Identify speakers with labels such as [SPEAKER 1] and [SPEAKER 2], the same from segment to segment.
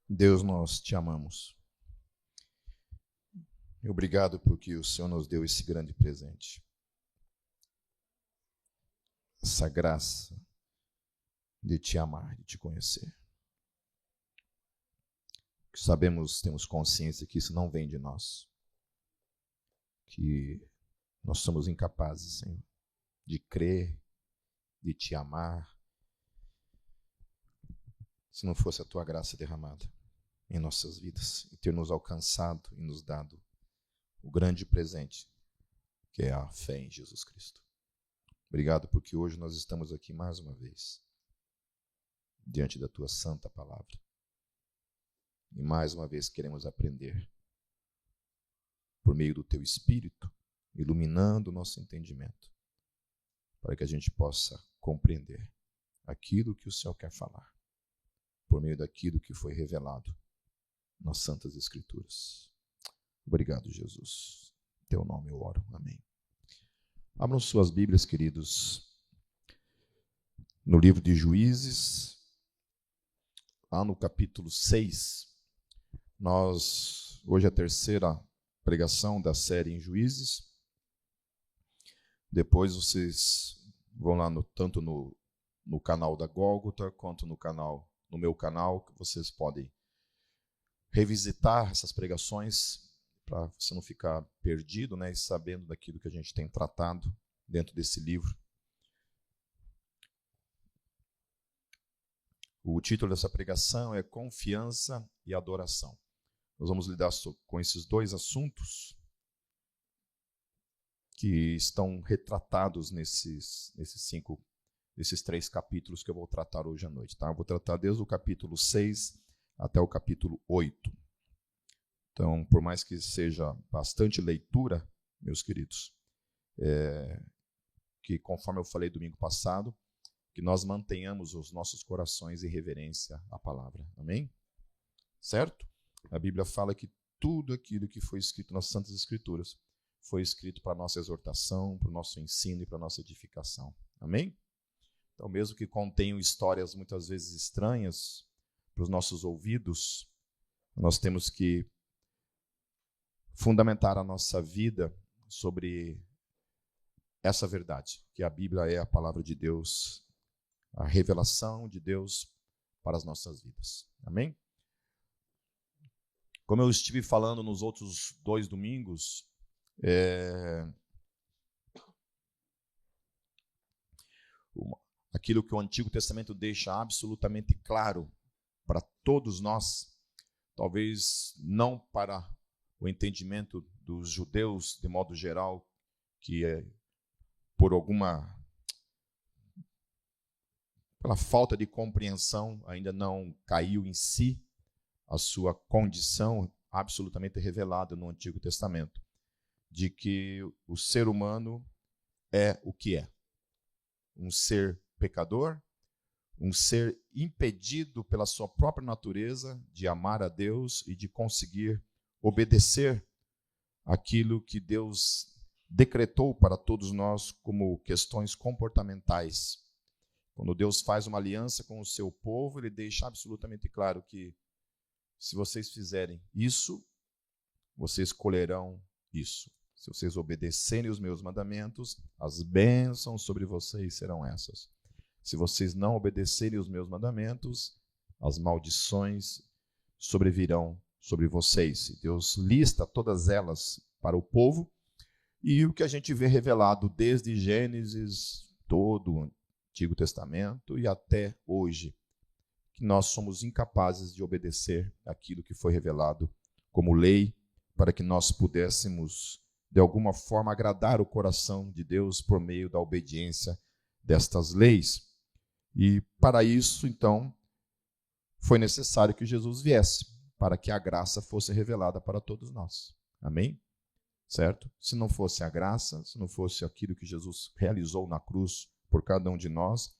[SPEAKER 1] Deus, nós te amamos. E obrigado porque o Senhor nos deu esse grande presente. Essa graça de te amar, de te conhecer. Sabemos, temos consciência que isso não vem de nós. Que nós somos incapazes, Senhor, de crer, de te amar, se não fosse a tua graça derramada em nossas vidas e ter nos alcançado e nos dado o grande presente, que é a fé em Jesus Cristo. Obrigado porque hoje nós estamos aqui mais uma vez, diante da tua santa palavra. E mais uma vez queremos aprender, por meio do teu Espírito, iluminando o nosso entendimento, para que a gente possa compreender aquilo que o Senhor quer falar, por meio daquilo que foi revelado nas Santas Escrituras. Obrigado, Jesus. Em teu nome eu oro. Amém. Abram suas Bíblias, queridos, no livro de Juízes, lá no capítulo 6. Hoje é a terceira pregação da série em Juízes. Depois vocês vão lá tanto no canal da Gólgota, quanto no meu canal, que vocês podem revisitar essas pregações, para você não ficar perdido, né, e sabendo daquilo que a gente tem tratado dentro desse livro. O título dessa pregação é Confiança e Adoração. Nós vamos lidar com esses dois assuntos que estão retratados nesses 3 capítulos que eu vou tratar hoje à noite. Tá? Eu vou tratar desde o capítulo 6 até o capítulo 8. Então, por mais que seja bastante leitura, meus queridos, que conforme eu falei domingo passado, que nós mantenhamos os nossos corações em reverência à palavra. Amém? Certo? A Bíblia fala que tudo aquilo que foi escrito nas Santas Escrituras foi escrito para a nossa exortação, para o nosso ensino e para a nossa edificação. Amém? Então, mesmo que contenham histórias muitas vezes estranhas para os nossos ouvidos, nós temos que fundamentar a nossa vida sobre essa verdade, que a Bíblia é a palavra de Deus, a revelação de Deus para as nossas vidas. Amém? Como eu estive falando nos outros 2 domingos, aquilo que o Antigo Testamento deixa absolutamente claro para todos nós, talvez não para o entendimento dos judeus de modo geral, que pela falta de compreensão ainda não caiu em si a sua condição absolutamente revelada no Antigo Testamento, de que o ser humano é o que é. Um ser pecador, um ser impedido pela sua própria natureza de amar a Deus e de conseguir obedecer aquilo que Deus decretou para todos nós como questões comportamentais. Quando Deus faz uma aliança com o seu povo, ele deixa absolutamente claro que se vocês fizerem isso, vocês colherão isso. Se vocês obedecerem os meus mandamentos, as bênçãos sobre vocês serão essas. Se vocês não obedecerem os meus mandamentos, as maldições sobrevirão sobre vocês. E Deus lista todas elas para o povo. E o que a gente vê revelado desde Gênesis, todo o Antigo Testamento e até hoje, que nós somos incapazes de obedecer aquilo que foi revelado como lei, para que nós pudéssemos, de alguma forma, agradar o coração de Deus por meio da obediência destas leis. E para isso, então, foi necessário que Jesus viesse, para que a graça fosse revelada para todos nós. Amém? Certo? Se não fosse a graça, se não fosse aquilo que Jesus realizou na cruz por cada um de nós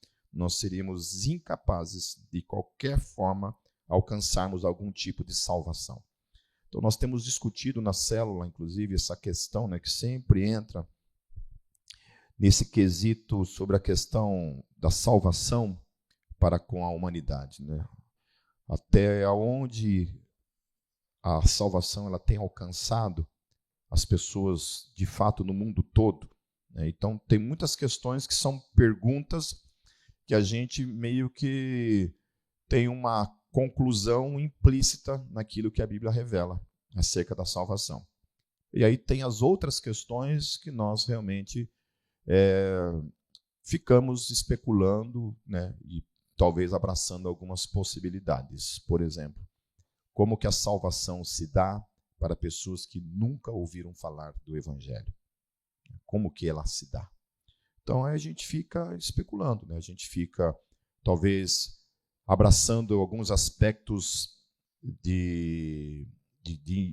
[SPEAKER 1] seríamos incapazes de qualquer forma alcançarmos algum tipo de salvação. Então nós temos discutido na célula, inclusive, essa questão, né, que sempre entra nesse quesito sobre a questão da salvação para com a humanidade, né? até onde a salvação ela tem alcançado as pessoas de fato no mundo todo, né? Então tem muitas questões que são perguntas que a gente meio que tem uma conclusão implícita naquilo que a Bíblia revela acerca da salvação. E aí tem as outras questões que nós realmente ficamos especulando, né, e talvez abraçando algumas possibilidades. Por exemplo, como que a salvação se dá para pessoas que nunca ouviram falar do Evangelho? Como que ela se dá? Então aí a gente fica especulando, né? A gente fica talvez abraçando alguns aspectos de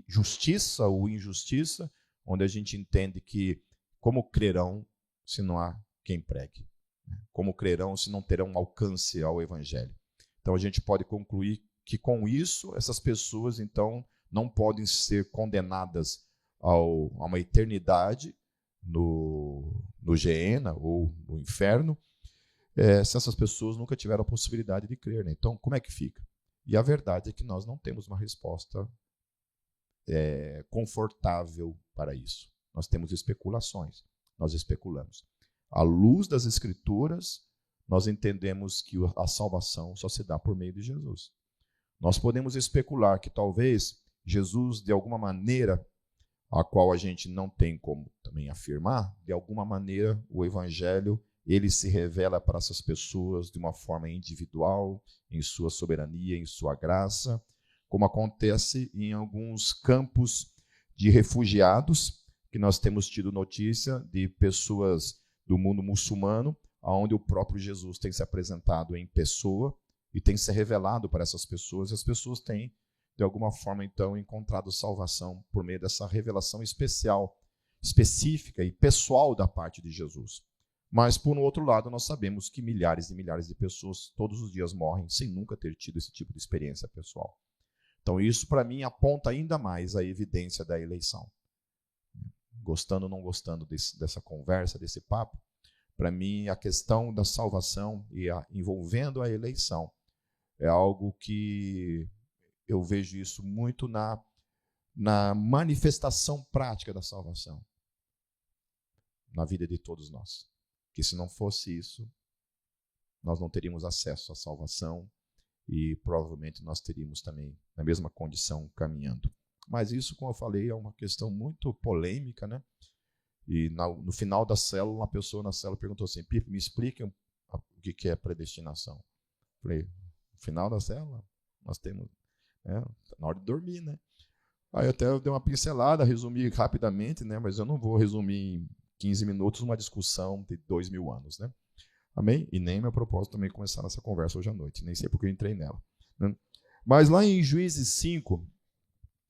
[SPEAKER 1] justiça ou injustiça, onde a gente entende que como crerão se não há quem pregue? Como crerão se não terão alcance ao Evangelho? Então a gente pode concluir que com isso essas pessoas então não podem ser condenadas a uma eternidade no Geena ou no inferno, se essas pessoas nunca tiveram a possibilidade de crer, né? Então como é que fica? E a verdade é que nós não temos uma resposta confortável para isso. Nós temos especulações, nós especulamos. À luz das Escrituras, nós entendemos que a salvação só se dá por meio de Jesus. Nós podemos especular que talvez Jesus, de alguma maneira, a qual a gente não tem como também afirmar, de alguma maneira o Evangelho ele se revela para essas pessoas de uma forma individual, em sua soberania, em sua graça, como acontece em alguns campos de refugiados, que nós temos tido notícia de pessoas do mundo muçulmano, onde o próprio Jesus tem se apresentado em pessoa e tem se revelado para essas pessoas, e as pessoas têm, de alguma forma, então, encontrado salvação por meio dessa revelação especial, específica e pessoal da parte de Jesus. Mas, por um outro lado, nós sabemos que milhares e milhares de pessoas todos os dias morrem sem nunca ter tido esse tipo de experiência pessoal. Então, isso, para mim, aponta ainda mais a evidência da eleição. Gostando ou não gostando dessa conversa, desse papo, para mim, a questão da salvação e envolvendo a eleição é algo que eu vejo isso muito na manifestação prática da salvação na vida de todos nós. Que se não fosse isso, nós não teríamos acesso à salvação e provavelmente nós teríamos também na mesma condição caminhando. Mas isso, como eu falei, é uma questão muito polêmica, né? E no final da célula, uma pessoa na célula perguntou assim: Pipe, me explica o que é predestinação. Falei, no final da célula, nós temos, na hora de dormir, né? Aí até eu dei uma pincelada, resumi rapidamente, né? Mas eu não vou resumir em 15 minutos uma discussão de 2000 anos, né? Amém? E nem meu propósito também começar nessa conversa hoje à noite, nem sei porque eu entrei nela, né? Mas lá em Juízes 5,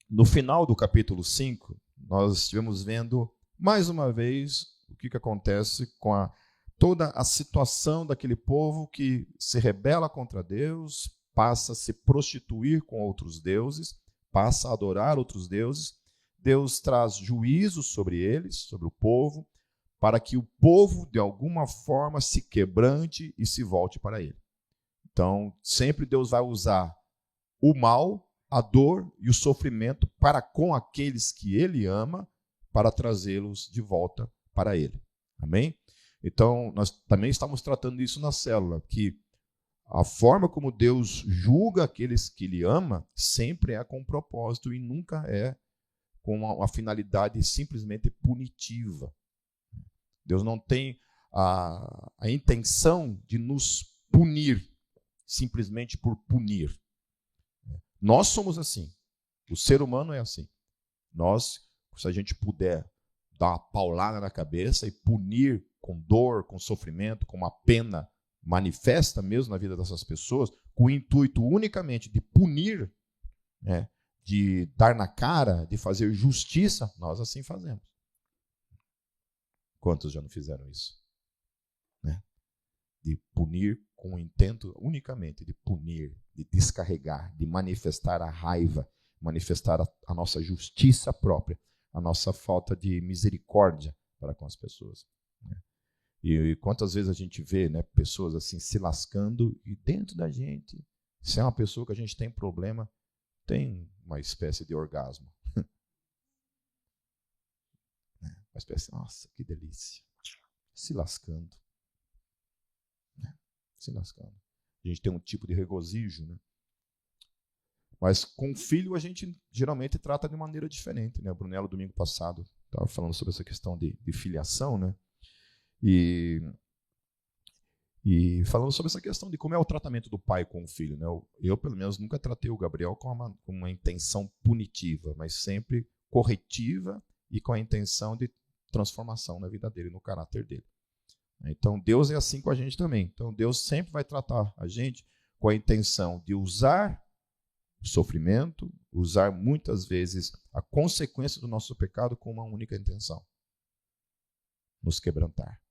[SPEAKER 1] no final do capítulo 5, nós estivemos vendo mais uma vez o que acontece com toda a situação daquele povo que se rebela contra Deus, passa a se prostituir com outros deuses, passa a adorar outros deuses. Deus traz juízo sobre eles, sobre o povo, para que o povo, de alguma forma, se quebrante e se volte para ele. Então, sempre Deus vai usar o mal, a dor e o sofrimento para com aqueles que ele ama, para trazê-los de volta para ele. Amém? Então, nós também estamos tratando isso na célula, que a forma como Deus julga aqueles que ele ama sempre é com propósito e nunca é com uma finalidade simplesmente punitiva. Deus não tem a intenção de nos punir simplesmente por punir. Nós somos assim. O ser humano é assim. Nós, se a gente puder dar uma paulada na cabeça e punir com dor, com sofrimento, com uma pena manifesta mesmo na vida dessas pessoas, com o intuito unicamente de punir, né, de dar na cara, de fazer justiça, nós assim fazemos. Quantos já não fizeram isso? Né? De punir com o intento unicamente de punir, de descarregar, de manifestar a raiva, manifestar a nossa justiça própria, a nossa falta de misericórdia para com as pessoas. Né? E quantas vezes a gente vê, né, pessoas assim se lascando e dentro da gente Se é uma pessoa que a gente tem problema, tem uma espécie de orgasmo. Uma espécie, nossa, que delícia. Se lascando. Se lascando. A gente tem um tipo de regozijo, né? Mas com o filho a gente geralmente trata de maneira diferente, né? O Brunello, domingo passado, estava falando sobre essa questão de filiação, né? E falando sobre essa questão de como é o tratamento do pai com o filho, né? Eu pelo menos, nunca tratei o Gabriel com uma intenção punitiva, mas sempre corretiva e com a intenção de transformação na vida dele, no caráter dele. Então, Deus é assim com a gente também. Então, Deus sempre vai tratar a gente com a intenção de usar o sofrimento, usar muitas vezes a consequência do nosso pecado com uma única intenção: nos quebrantar.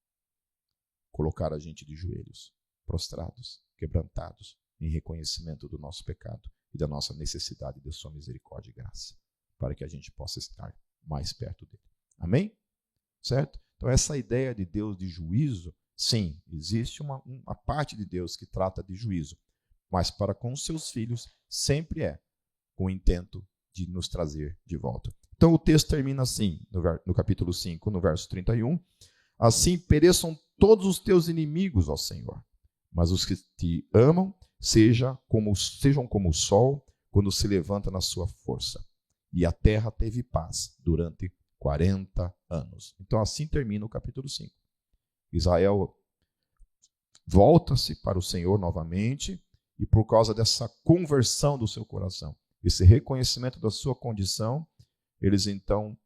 [SPEAKER 1] Colocar a gente de joelhos, prostrados, quebrantados, em reconhecimento do nosso pecado e da nossa necessidade de sua misericórdia e graça, para que a gente possa estar mais perto dele. Amém? Certo? Então, essa ideia de Deus de juízo, sim, existe uma parte de Deus que trata de juízo, mas para com os seus filhos sempre é com o intento de nos trazer de volta. Então, o texto termina assim, no capítulo 5, no verso 31. Assim pereçam todos os teus inimigos, ó Senhor, mas os que te amam sejam como o sol quando se levanta na sua força. E a terra teve paz durante 40 anos. Então, assim termina o capítulo 5. Israel volta-se para o Senhor novamente, e por causa dessa conversão do seu coração, esse reconhecimento da sua condição, eles então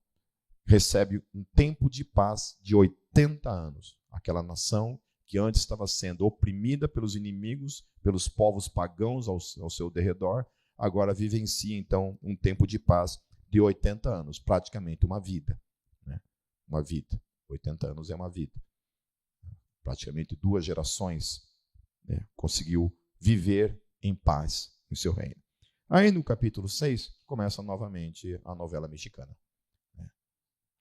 [SPEAKER 1] recebem um tempo de paz de 80 anos. Aquela nação que antes estava sendo oprimida pelos inimigos, pelos povos pagãos ao seu derredor, agora vivencia então um tempo de paz de 80 anos, praticamente uma vida. Né? Uma vida. 80 anos é uma vida. Praticamente 2 gerações, né? Conseguiu viver em paz em seu reino. Aí no capítulo 6, começa novamente a novela mexicana. Né?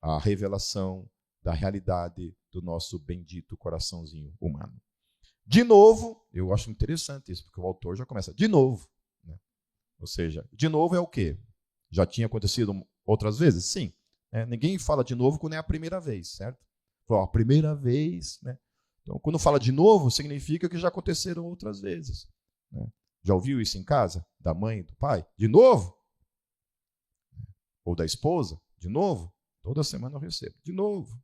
[SPEAKER 1] A revelação da realidade do nosso bendito coraçãozinho humano. De novo, eu acho interessante isso, porque o autor já começa de novo. Né? Ou seja, de novo é o quê? Já tinha acontecido outras vezes? Sim. Ninguém fala de novo quando é a primeira vez, certo? A primeira vez, né? Então, quando fala de novo, significa que já aconteceram outras vezes. Né? Já ouviu isso em casa? Da mãe, do pai? De novo? Ou da esposa? De novo? Toda semana eu recebo. De novo.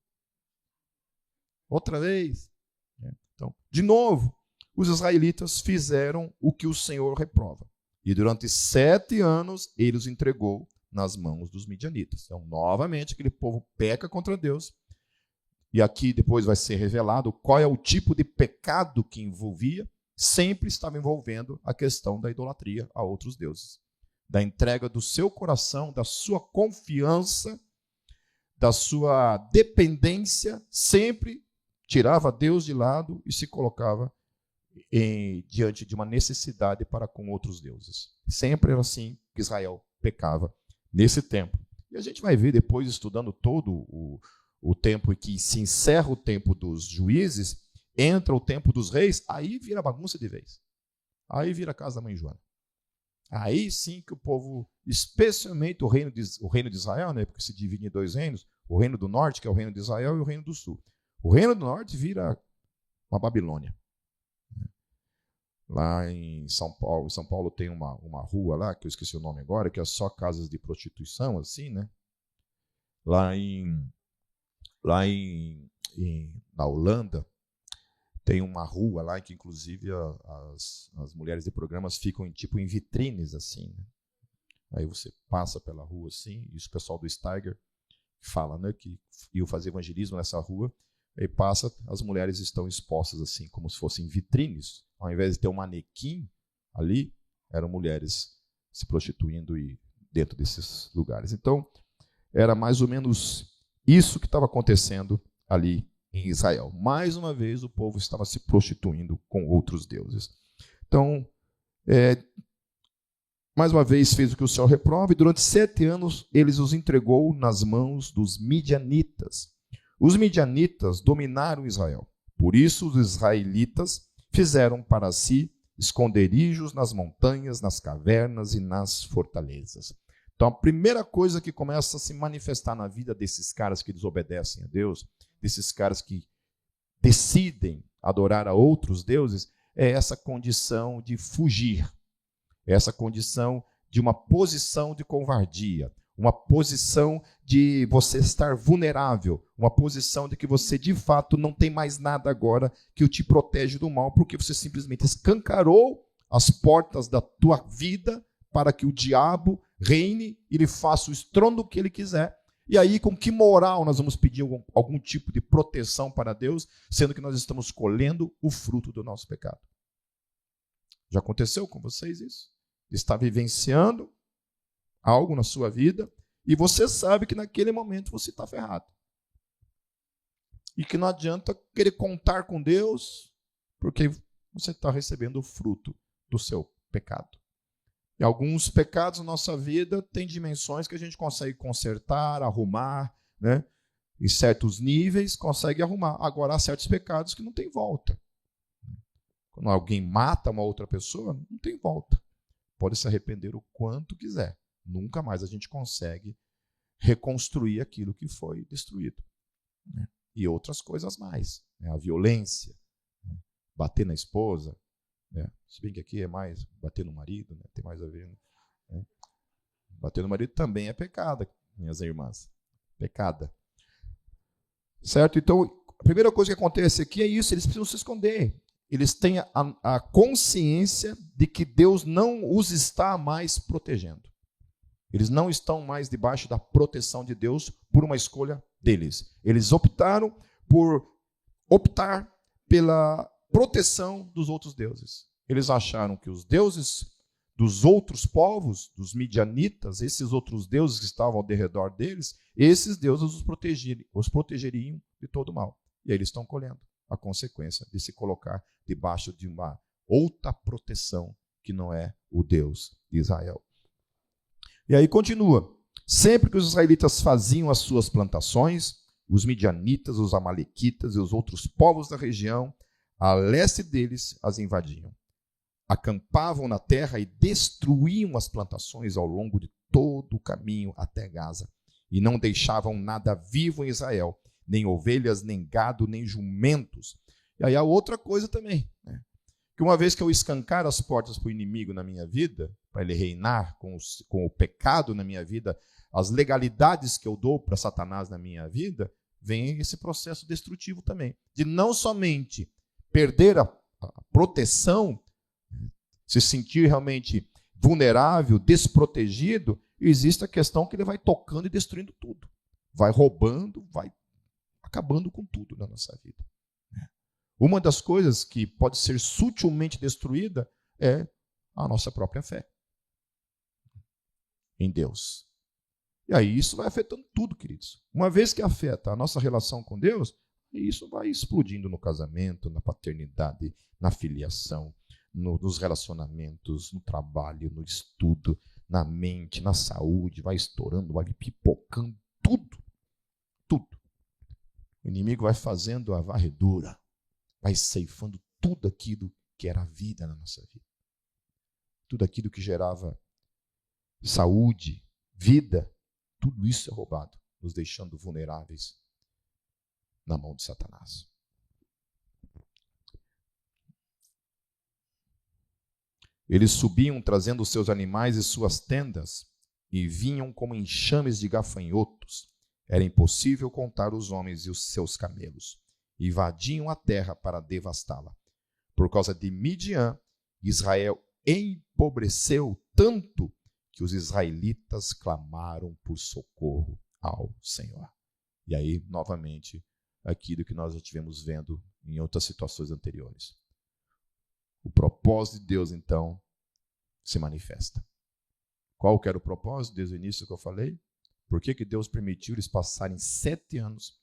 [SPEAKER 1] Outra vez. Então, de novo, os israelitas fizeram o que o Senhor reprova. E durante 7 anos, ele os entregou nas mãos dos midianitas. Então, novamente, aquele povo peca contra Deus. E aqui depois vai ser revelado qual é o tipo de pecado que envolvia. Sempre estava envolvendo a questão da idolatria a outros deuses. Da entrega do seu coração, da sua confiança, da sua dependência, sempre tirava Deus de lado e se colocava diante de uma necessidade para com outros deuses. Sempre era assim que Israel pecava nesse tempo. E a gente vai ver depois, estudando todo o tempo em que se encerra o tempo dos juízes, entra o tempo dos reis, aí vira bagunça de vez. Aí vira a casa da mãe Joana. Aí sim que o povo, especialmente o reino de Israel, né, porque se divide em 2 reinos, o reino do norte, que é o reino de Israel, e o reino do sul. O reino do norte vira uma Babilônia. Lá em São Paulo tem uma rua lá, que eu esqueci o nome agora, que é só casas de prostituição, assim, né? Na Holanda, tem uma rua lá que, inclusive, as mulheres de programas ficam em vitrines, assim. Né? Aí você passa pela rua, assim, e o pessoal do Steiger fala, né, que iam fazer evangelismo nessa rua, aí passa, as mulheres estão expostas, assim, como se fossem vitrines. Ao invés de ter um manequim ali, eram mulheres se prostituindo dentro desses lugares. Então, era mais ou menos isso que estava acontecendo ali em Israel. Mais uma vez, o povo estava se prostituindo com outros deuses. Então, mais uma vez, fez o que o Senhor reprova, e durante 7 anos, eles os entregou nas mãos dos midianitas. Os midianitas dominaram Israel. Por isso, os israelitas fizeram para si esconderijos nas montanhas, nas cavernas e nas fortalezas. Então, a primeira coisa que começa a se manifestar na vida desses caras que desobedecem a Deus, desses caras que decidem adorar a outros deuses, é essa condição de fugir, é essa condição de uma posição de covardia, uma posição de você estar vulnerável, uma posição de que você, de fato, não tem mais nada agora que o te protege do mal, porque você simplesmente escancarou as portas da tua vida para que o diabo reine e ele faça o estrondo que ele quiser. E aí, com que moral nós vamos pedir algum tipo de proteção para Deus, sendo que nós estamos colhendo o fruto do nosso pecado? Já aconteceu com vocês isso? Está vivenciando algo na sua vida e você sabe que naquele momento você está ferrado. E que não adianta querer contar com Deus, porque você está recebendo o fruto do seu pecado. E alguns pecados na nossa vida têm dimensões que a gente consegue consertar, arrumar, né? Em certos níveis consegue arrumar. Agora há certos pecados que não tem volta. Quando alguém mata uma outra pessoa, não tem volta. Pode se arrepender o quanto quiser. Nunca mais a gente consegue reconstruir aquilo que foi destruído. Né? E outras coisas mais. Né? A violência, né? Bater na esposa. Né? Se bem que aqui é mais bater no marido, né? Tem mais a ver. Né? Bater no marido também é pecado, minhas irmãs. Pecada. Certo? Então, a primeira coisa que acontece aqui é isso, eles precisam se esconder. Eles têm a consciência de que Deus não os está mais protegendo. Eles não estão mais debaixo da proteção de Deus por uma escolha deles. Eles optaram por optar pela proteção dos outros deuses. Eles acharam que os deuses dos outros povos, dos midianitas, esses outros deuses que estavam ao redor deles, esses deuses os protegeriam de todo mal. E aí eles estão colhendo a consequência de se colocar debaixo de uma outra proteção que não é o Deus de Israel. E aí continua. Sempre que os israelitas faziam as suas plantações, os midianitas, os amalequitas e os outros povos da região, a leste deles, as invadiam. Acampavam na terra e destruíam as plantações ao longo de todo o caminho até Gaza. E não deixavam nada vivo em Israel, nem ovelhas, nem gado, nem jumentos. E aí há outra coisa também, né? Que uma vez que eu escancar as portas para o inimigo na minha vida, para ele reinar com o pecado na minha vida, as legalidades que eu dou para Satanás na minha vida, vem esse processo destrutivo também. De não somente perder a proteção, se sentir realmente vulnerável, desprotegido, existe a questão que ele vai tocando e destruindo tudo. Vai roubando, vai acabando com tudo na nossa vida. Uma das coisas que pode ser sutilmente destruída é a nossa própria fé em Deus. E aí isso vai afetando tudo, queridos. Uma vez que afeta a nossa relação com Deus, isso vai explodindo no casamento, na paternidade, na filiação, nos relacionamentos, no trabalho, no estudo, na mente, na saúde, vai estourando, vai pipocando, tudo. Tudo. O inimigo vai fazendo a varredura, vai ceifando tudo aquilo que era a vida na nossa vida. Tudo aquilo que gerava saúde, vida, tudo isso é roubado, nos deixando vulneráveis na mão de Satanás. Eles subiam trazendo os seus animais e suas tendas e vinham como enxames de gafanhotos. Era impossível contar os homens e os seus camelos. Invadiam a terra para devastá-la. Por causa de Midian, Israel empobreceu tanto que os israelitas clamaram por socorro ao Senhor. E aí, novamente, aquilo que nós já tivemos vendo em outras situações anteriores. O propósito de Deus, então, se manifesta. Qual que era o propósito desde o início que eu falei? Por que Deus permitiu eles passarem 7 anos?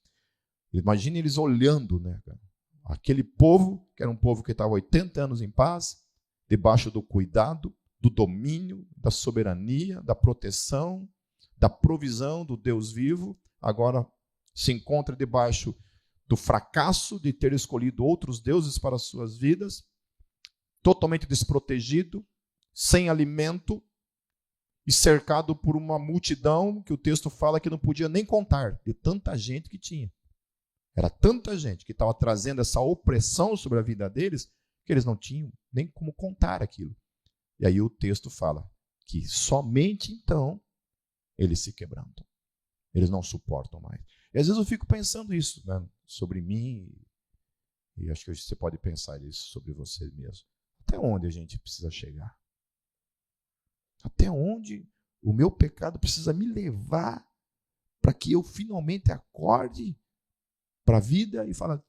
[SPEAKER 1] Imagine eles olhando, né, cara? Aquele povo, que era um povo que estava 80 anos em paz, debaixo do cuidado, do domínio, da soberania, da proteção, da provisão do Deus vivo, agora se encontra debaixo do fracasso de ter escolhido outros deuses para as suas vidas, totalmente desprotegido, sem alimento e cercado por uma multidão que o texto fala que não podia nem contar, de tanta gente que tinha. Era tanta gente que estava trazendo essa opressão sobre a vida deles que eles não tinham nem como contar aquilo. E aí o texto fala que somente então eles se quebrantam. Eles não suportam mais. E às vezes eu fico pensando isso, né, sobre mim, e acho que você pode pensar isso sobre você mesmo. Até onde a gente precisa chegar? Até onde o meu pecado precisa me levar para que eu finalmente acorde para a vida e fale: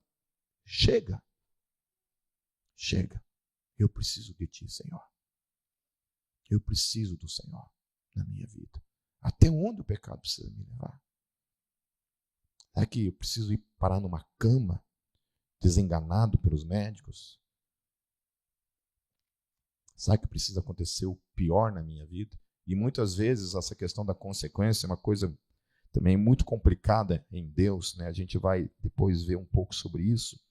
[SPEAKER 1] chega, chega, eu preciso de ti, Senhor. Eu preciso do Senhor na minha vida. Até onde o pecado precisa me levar? Será que eu preciso ir parar numa cama, desenganado pelos médicos? Será que precisa acontecer o pior na minha vida? E muitas vezes essa questão da consequência é uma coisa também muito complicada em Deus, né? A gente vai depois ver um pouco sobre isso,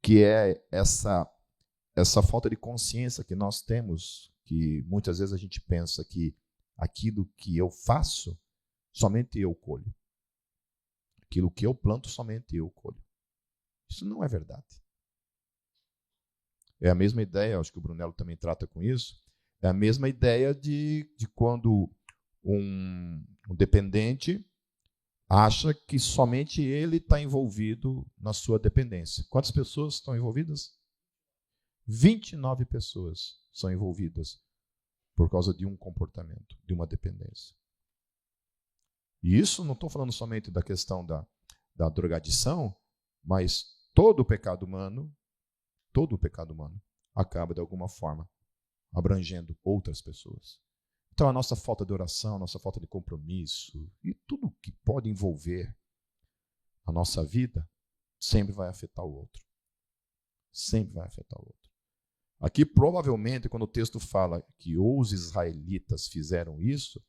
[SPEAKER 1] que é essa falta de consciência que nós temos, que muitas vezes a gente pensa que aquilo que eu faço, somente eu colho. Aquilo que eu planto, somente eu colho. Isso não é verdade. É a mesma ideia, acho que o Brunello também trata com isso, é a mesma ideia de quando um dependente acha que somente ele está envolvido na sua dependência. Quantas pessoas estão envolvidas? 29 pessoas são envolvidas por causa de um comportamento, de uma dependência. E isso não estou falando somente da questão da drogadição, mas todo o pecado humano acaba de alguma forma abrangendo outras pessoas. Então a nossa falta de oração, a nossa falta de compromisso e tudo que pode envolver a nossa vida sempre vai afetar o outro. Sempre vai afetar o outro. Aqui provavelmente quando o texto fala que os israelitas fizeram isso,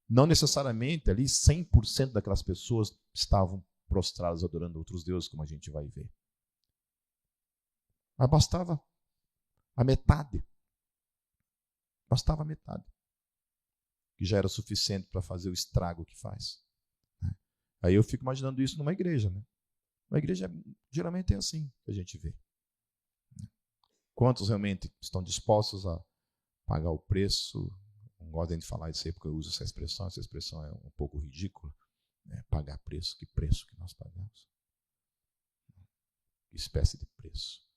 [SPEAKER 1] não necessariamente ali 100% daquelas pessoas estavam prostradas adorando outros deuses, como a gente vai ver. Mas bastava a metade. Bastava a metade. Que já era suficiente para fazer o estrago que faz. Aí eu fico imaginando isso numa igreja. Né? Uma igreja geralmente é assim que a gente vê. Quantos realmente estão dispostos a pagar o preço? Não gosto de falar isso aí porque eu uso essa expressão é um pouco ridícula. Né? Pagar preço, que preço que nós pagamos? Que espécie de preço?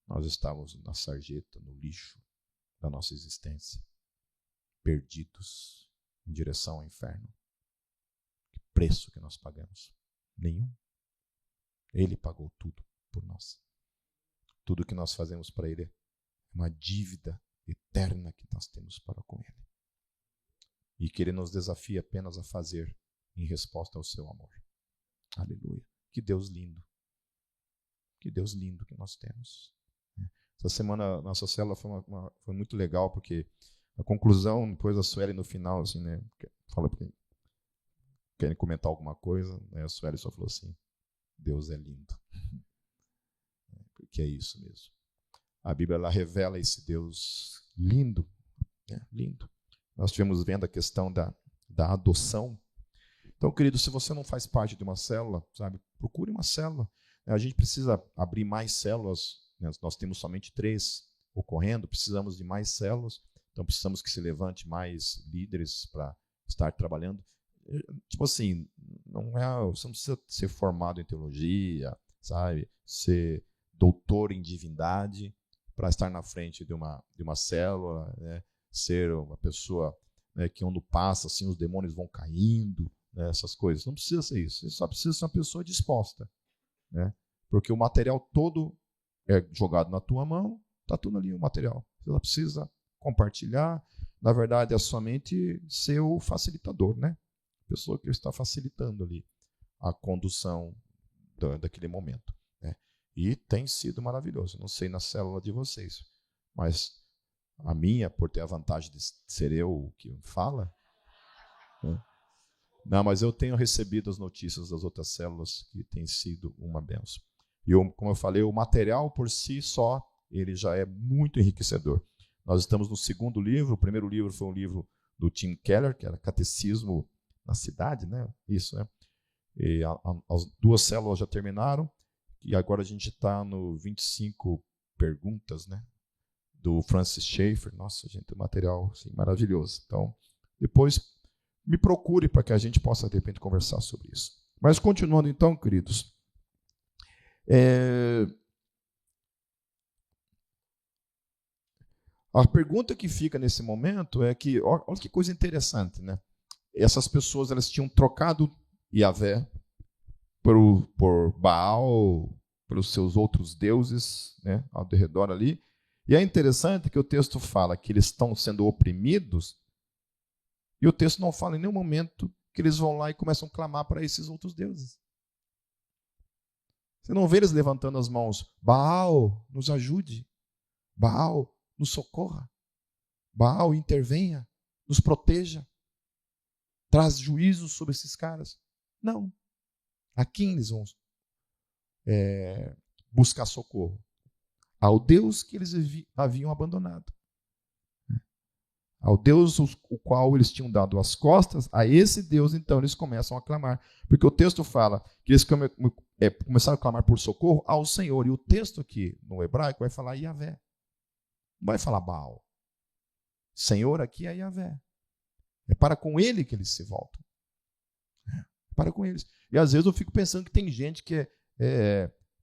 [SPEAKER 1] Nós estávamos na sarjeta, no lixo da nossa existência, perdidos em direção ao inferno. Que preço que nós pagamos? Nenhum. Ele pagou tudo por nós. Tudo que nós fazemos para Ele é uma dívida eterna que nós temos para com Ele. E que Ele nos desafia apenas a fazer em resposta ao seu amor. Aleluia. Que Deus lindo. Que Deus lindo que nós temos. Essa semana, nossa célula foi muito legal, porque a conclusão, depois a Sueli no final, assim, né, fala para quem querem comentar alguma coisa, né, a Sueli só falou assim: Deus é lindo. Porque é isso mesmo. A Bíblia ela revela esse Deus lindo, né, lindo. Nós estivemos vendo a questão da adoção. Então, querido, se você não faz parte de uma célula, sabe, procure uma célula. A gente precisa abrir mais células. Nós temos somente 3 ocorrendo, precisamos de mais células, então precisamos que se levante mais líderes para estar trabalhando. Tipo assim, você não precisa ser formado em teologia, sabe? Ser doutor em divindade para estar na frente de uma célula, né? Ser uma pessoa, né, que onde passa, assim, os demônios vão caindo, né? Essas coisas. Não precisa ser isso, você só precisa ser uma pessoa disposta, né? Porque o material todo é jogado na tua mão, está tudo ali o material. Você não precisa compartilhar. Na verdade, é somente ser o facilitador, né? A pessoa que está facilitando ali a condução daquele momento. Né? E tem sido maravilhoso. Não sei na célula de vocês, mas a minha, por ter a vantagem de ser eu o que fala, né? Não, mas eu tenho recebido as notícias das outras células que tem sido uma benção. E como eu falei, o material por si só ele já é muito enriquecedor. Nós estamos no segundo livro. O primeiro livro foi um livro do Tim Keller, que era Catecismo na Cidade, né? Isso, né? E as 2 células já terminaram, e agora a gente está no 25 perguntas, né? Do Francis Schaeffer. Nossa, gente, um material assim, maravilhoso. Então, depois me procure para que a gente possa, de repente, conversar sobre isso. Mas, continuando então, queridos, a pergunta que fica nesse momento é que, olha que coisa interessante, né? Essas pessoas, elas tinham trocado Yahvé por Baal, pelos seus outros deuses, né, ao redor ali. E é interessante que o texto fala que eles estão sendo oprimidos, e o texto não fala em nenhum momento que eles vão lá e começam a clamar para esses outros deuses. Você não vê eles levantando as mãos: Baal, nos ajude. Baal, nos socorra. Baal, intervenha, nos proteja. Traz juízo sobre esses caras. Não. A quem eles vão buscar socorro? Ao Deus que eles haviam abandonado. Ao Deus o qual eles tinham dado as costas, a esse Deus, então, eles começam a clamar. Porque o texto fala que eles começaram a clamar por socorro ao Senhor. E o texto aqui, no hebraico, vai falar Yahvé. Não vai falar Baal. Senhor aqui é Yahvé. É para com ele que eles se voltam. É para com eles. E às vezes eu fico pensando que tem gente que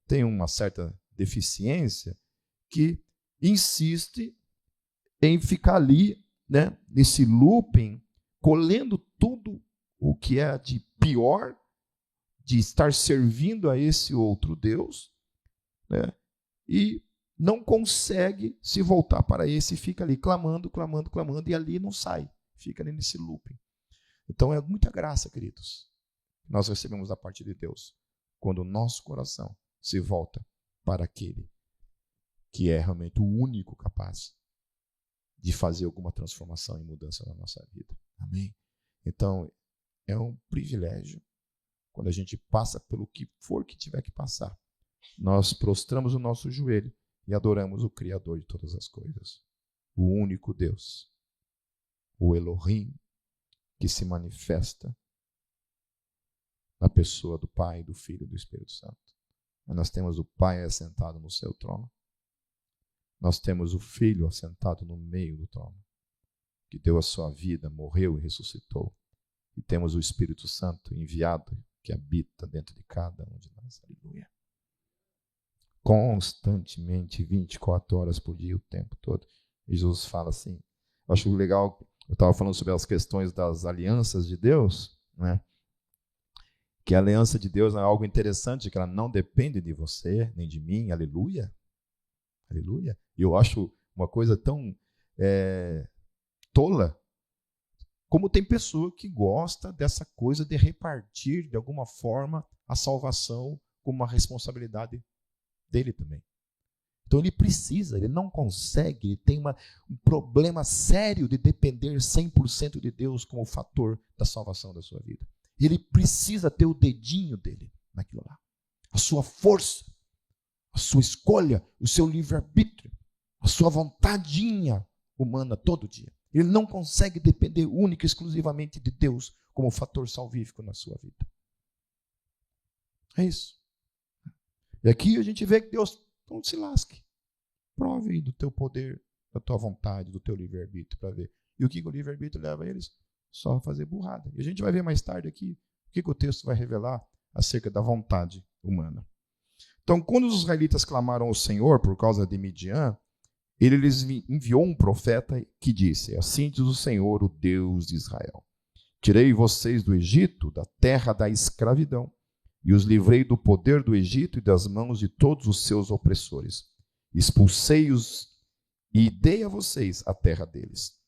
[SPEAKER 1] tem uma certa deficiência, que insiste em ficar ali, né, nesse looping, colhendo tudo o que é de pior, de estar servindo a esse outro Deus, né, e não consegue se voltar para esse e fica ali clamando, clamando, clamando, e ali não sai, fica ali nesse looping. Então é muita graça, queridos, que nós recebemos da parte de Deus, quando o nosso coração se volta para aquele que é realmente o único capaz de fazer alguma transformação e mudança na nossa vida. Amém? Então, é um privilégio, quando a gente passa pelo que for que tiver que passar, nós prostramos o nosso joelho e adoramos o Criador de todas as coisas, o único Deus, o Elohim, que se manifesta na pessoa do Pai, do Filho e do Espírito Santo. Nós temos o Pai assentado no seu trono. Nós temos o Filho assentado no meio do trono, que deu a sua vida, morreu e ressuscitou. E temos o Espírito Santo enviado, que habita dentro de cada um de nós. Aleluia. Constantemente, 24 horas por dia, o tempo todo. E Jesus fala assim, eu acho legal, eu estava falando sobre as questões das alianças de Deus, né? Que a aliança de Deus é algo interessante, que ela não depende de você, nem de mim. Aleluia. Aleluia. E eu acho uma coisa tão tola, como tem pessoa que gosta dessa coisa de repartir, de alguma forma, a salvação como uma responsabilidade dele também. Então ele precisa, ele não consegue, ele tem um problema sério de depender 100% de Deus como fator da salvação da sua vida. Ele precisa ter o dedinho dele naquilo lá. A sua força, a sua escolha, o seu livre-arbítrio, a sua vontadinha humana todo dia. Ele não consegue depender única e exclusivamente de Deus como fator salvífico na sua vida. É isso. E aqui a gente vê que Deus não se lasque. Prove aí do teu poder, da tua vontade, do teu livre-arbítrio para ver. E o que o livre-arbítrio leva eles? Só a fazer burrada. E a gente vai ver mais tarde aqui o que o texto vai revelar acerca da vontade humana. Então, quando os israelitas clamaram ao Senhor por causa de Midian, ele lhes enviou um profeta que disse: assim diz o Senhor, o Deus de Israel: tirei vocês do Egito, da terra da escravidão, e os livrei do poder do Egito e das mãos de todos os seus opressores. Expulsei-os e dei a vocês a terra deles.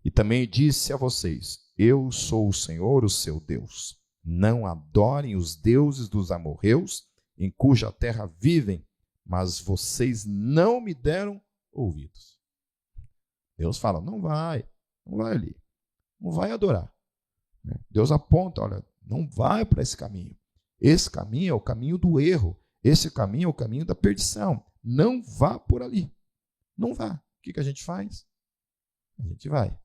[SPEAKER 1] E também disse a vocês: eu sou o Senhor, o seu Deus. Não adorem os deuses dos amorreus, em cuja terra vivem, mas vocês não me deram ouvidos. Deus fala: não vai ali, não vai adorar. Deus aponta: olha, não vai para esse caminho. Esse caminho é o caminho do erro, esse caminho é o caminho da perdição. Não vá por ali. Não vá. O que a gente faz? A gente vai.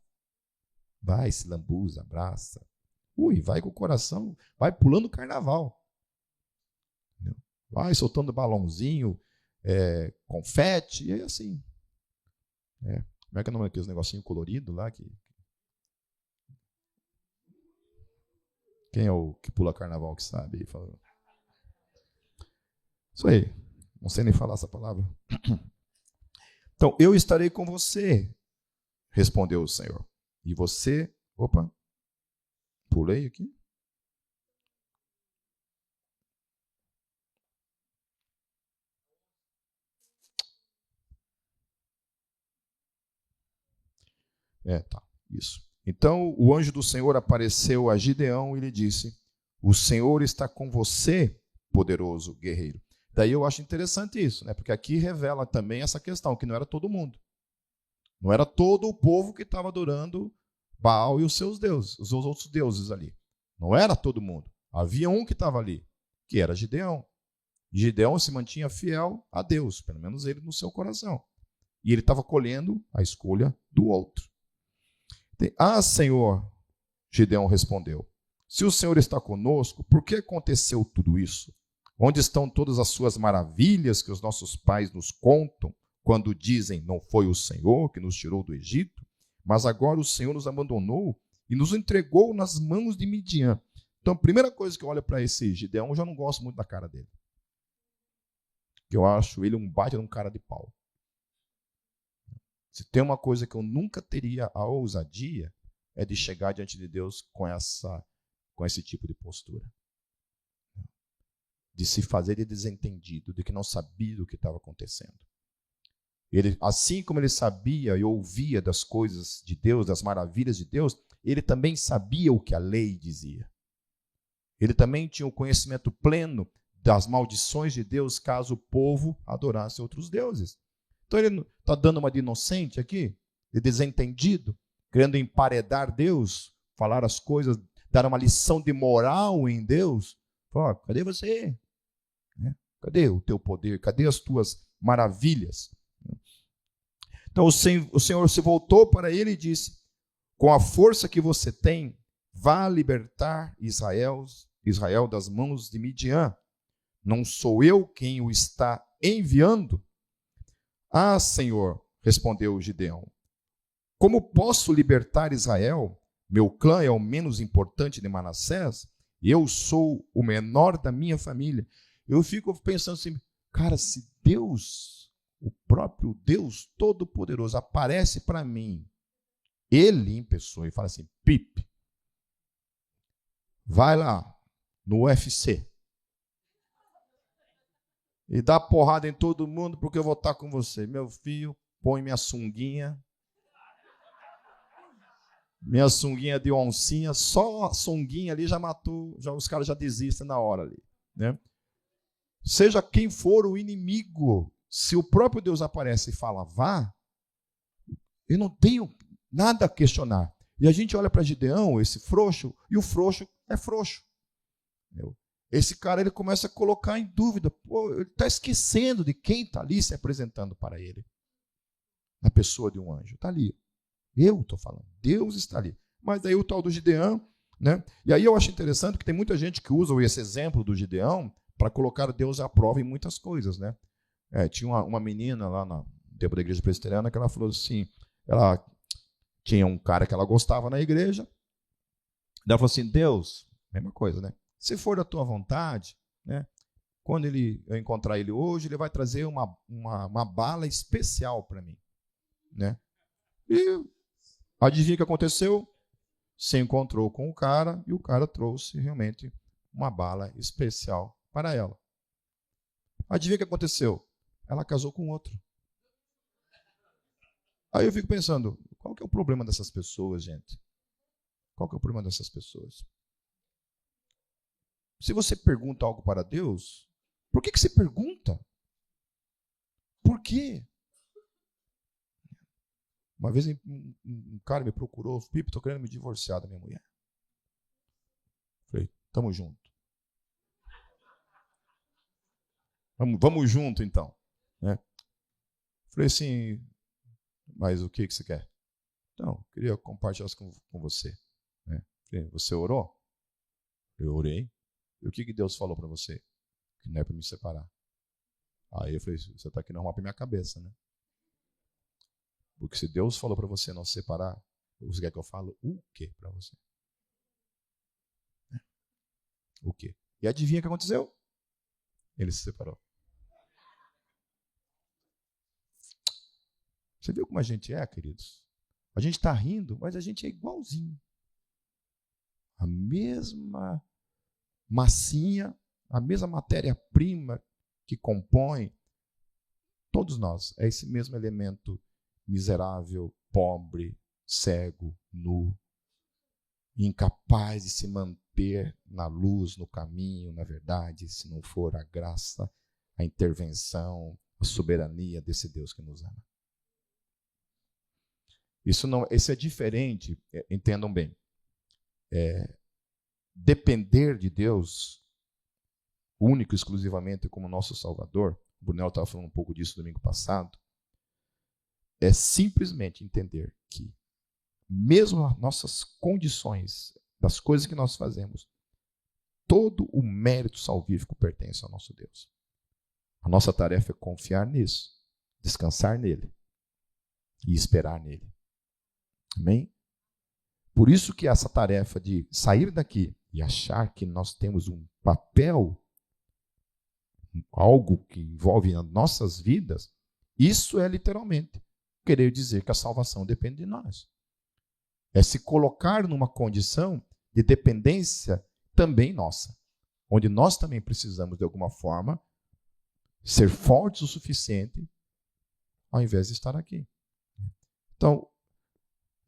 [SPEAKER 1] Vai, se lambuza, abraça. Vai com o coração, vai pulando o carnaval. Vai soltando balãozinho, confete, e aí assim. Como é que é o nome daqueles negocinhos coloridos lá? Quem é o que pula carnaval que sabe? Isso aí. Não sei nem falar essa palavra. Então, eu estarei com você, respondeu o Senhor. E você... Opa, pulei aqui. Tá, isso. Então, o anjo do Senhor apareceu a Gideão e lhe disse: o Senhor está com você, poderoso guerreiro. Daí eu acho interessante isso, né? Porque aqui revela também essa questão, que não era todo mundo. Não era todo o povo que estava adorando Baal e os seus deuses, os seus outros deuses ali. Não era todo mundo. Havia um que estava ali, que era Gideão. Gideão se mantinha fiel a Deus, pelo menos ele no seu coração. E ele estava colhendo a escolha do outro. Senhor, Gideão respondeu, se o Senhor está conosco, por que aconteceu tudo isso? Onde estão todas as suas maravilhas que os nossos pais nos contam, quando dizem, não foi o Senhor que nos tirou do Egito, mas agora o Senhor nos abandonou e nos entregou nas mãos de Midian. Então, a primeira coisa que eu olho para esse Gideão, eu já não gosto muito da cara dele. Porque eu acho ele um baita de um cara de pau. Se tem uma coisa que eu nunca teria a ousadia, é de chegar diante de Deus com esse tipo de postura. De se fazer de desentendido, de que não sabia do que estava acontecendo. Ele, assim como ele sabia e ouvia das coisas de Deus, das maravilhas de Deus, ele também sabia o que a lei dizia. Ele também tinha o conhecimento pleno das maldições de Deus caso o povo adorasse outros deuses. Então ele está dando uma de inocente aqui, de desentendido, querendo emparedar Deus, falar as coisas, dar uma lição de moral em Deus. Fala, cadê você? Cadê o teu poder? Cadê as tuas maravilhas? Então o Senhor se voltou para ele e disse, com a força que você tem, vá libertar Israel das mãos de Midian. Não sou eu quem o está enviando? Senhor, respondeu Gideão, como posso libertar Israel? Meu clã é o menos importante de Manassés, e eu sou o menor da minha família. Eu fico pensando assim, cara, se Deus, o próprio Deus Todo-Poderoso, aparece para mim, ele em pessoa, e fala assim, Pipe, vai lá no UFC, e dá porrada em todo mundo porque eu vou estar com você. Meu filho, põe minha sunguinha de oncinha, só a sunguinha ali já matou, os caras já desistem na hora ali. Né? Seja quem for o inimigo, se o próprio Deus aparece e fala, vá, eu não tenho nada a questionar. E a gente olha para Gideão, esse frouxo, e o frouxo é frouxo. Esse cara ele começa a colocar em dúvida, ele está esquecendo de quem está ali se apresentando para ele. Na pessoa de um anjo. Está ali. Eu estou falando. Deus está ali. Mas daí o tal do Gideão, né? E aí eu acho interessante que tem muita gente que usa esse exemplo do Gideão para colocar Deus à prova em muitas coisas, né? Tinha uma menina lá no tempo da igreja presbiteriana que ela falou assim, ela tinha um cara que ela gostava na igreja, ela falou assim, Deus, mesma coisa, né? Se for da tua vontade, né? Quando eu encontrar ele hoje, ele vai trazer uma bala especial para mim, né? E adivinha o que aconteceu? Se encontrou com o cara e o cara trouxe realmente uma bala especial para ela. Adivinha o que aconteceu? Ela casou com outro. Aí eu fico pensando, qual que é o problema dessas pessoas, gente? Qual que é o problema dessas pessoas? Se você pergunta algo para Deus, por que você pergunta? Por quê? Uma vez um cara me procurou, Pipe, estou querendo me divorciar da minha mulher. Falei, tamo junto. Vamos junto então. Né? Falei assim, Mas o que você quer? Então, eu queria compartilhar isso com você. Né? Você orou? Eu orei. E o que Deus falou para você? Que não é para me separar. Aí eu falei, você está aqui não arrumar para minha cabeça, né? Porque se Deus falou para você não se separar, você quer que eu falo o quê para você? O quê? E adivinha o que aconteceu? Ele se separou. Você viu como a gente é, queridos? A gente está rindo, mas a gente é igualzinho. A mesma massinha, a mesma matéria-prima que compõe todos nós. É esse mesmo elemento miserável, pobre, cego, nu, incapaz de se manter na luz, no caminho, na verdade, se não for a graça, a intervenção, a soberania desse Deus que nos ama. Isso é diferente, entendam bem. Depender de Deus, único e exclusivamente como nosso Salvador, o Brunel estava falando um pouco disso domingo passado, é simplesmente entender que, mesmo as nossas condições, das coisas que nós fazemos, todo o mérito salvífico pertence ao nosso Deus. A nossa tarefa é confiar nisso, descansar nele e esperar nele. Amém? Por isso que essa tarefa de sair daqui e achar que nós temos um papel, algo que envolve as nossas vidas, isso é literalmente querer dizer que a salvação depende de nós. É se colocar numa condição de dependência também nossa, onde nós também precisamos, de alguma forma, ser fortes o suficiente ao invés de estar aqui. Então,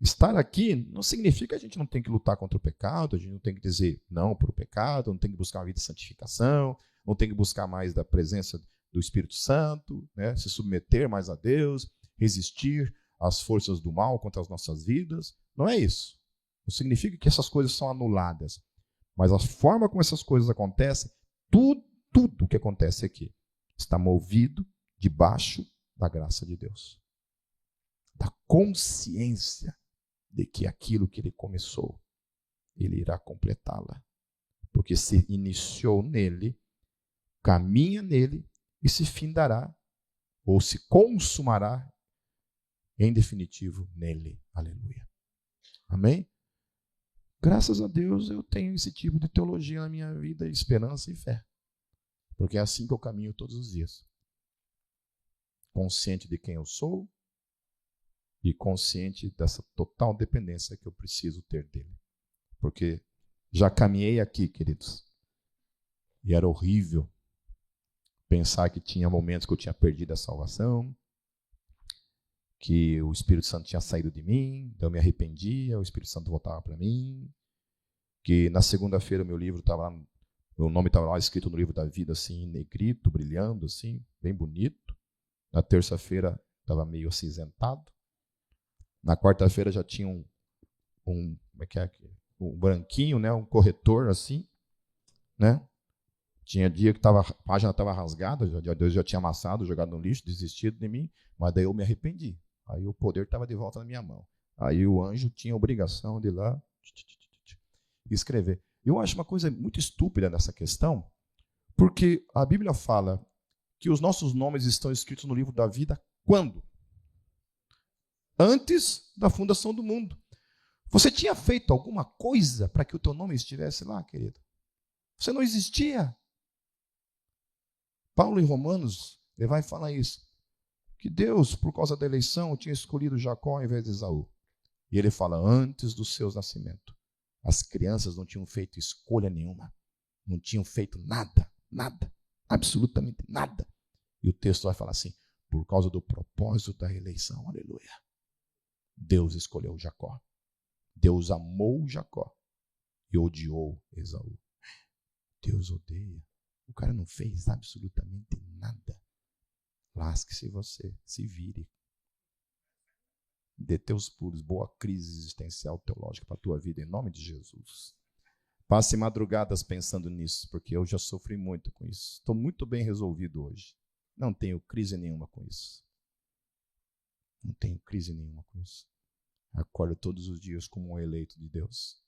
[SPEAKER 1] estar aqui não significa que a gente não tem que lutar contra o pecado, a gente não tem que dizer não para o pecado, não tem que buscar uma vida de santificação, não tem que buscar mais da presença do Espírito Santo, né? Se submeter mais a Deus, resistir às forças do mal contra as nossas vidas. Não é isso. Não significa que essas coisas são anuladas. Mas a forma como essas coisas acontecem, tudo que acontece aqui está movido debaixo da graça de Deus. Da consciência de que aquilo que ele começou, ele irá completá-la. Porque se iniciou nele, caminha nele e se findará, ou se consumará, em definitivo, nele. Aleluia. Amém? Graças a Deus eu tenho esse tipo de teologia na minha vida, esperança e fé. Porque é assim que eu caminho todos os dias. Consciente de quem eu sou e consciente dessa total dependência que eu preciso ter dele. Porque já caminhei aqui, queridos, e era horrível pensar que tinha momentos que eu tinha perdido a salvação, que o Espírito Santo tinha saído de mim, eu me arrependia, o Espírito Santo voltava para mim, que na segunda-feira meu nome estava lá escrito no livro da vida, assim, em negrito, brilhando, assim, bem bonito. Na terça-feira estava meio acinzentado. Na quarta-feira já tinha um branquinho, né, um corretor, assim, né? Tinha dia que a página estava rasgada, Deus já tinha amassado, jogado no lixo, desistido de mim, mas daí eu me arrependi. Aí o poder estava de volta na minha mão. Aí o anjo tinha a obrigação de ir lá escrever. Eu acho uma coisa muito estúpida nessa questão, porque a Bíblia fala que os nossos nomes estão escritos no livro da vida quando? Antes da fundação do mundo. Você tinha feito alguma coisa para que o teu nome estivesse lá, querido? Você não existia. Paulo em Romanos, ele vai falar isso, que Deus, por causa da eleição, tinha escolhido Jacó ao invés de Esaú. E ele fala, antes dos seus nascimentos, as crianças não tinham feito escolha nenhuma, não tinham feito nada, absolutamente nada. E o texto vai falar assim, por causa do propósito da eleição, aleluia. Deus escolheu Jacó. Deus amou Jacó e odiou Esaú. Deus odeia. O cara não fez absolutamente nada. Lasque-se você, se vire. Dê teus pulos, boa crise existencial teológica para a tua vida, em nome de Jesus. Passe madrugadas pensando nisso, porque eu já sofri muito com isso. Estou muito bem resolvido hoje. Não tenho crise nenhuma com isso. Não tenho crise nenhuma com isso. Acordo todos os dias como um eleito de Deus,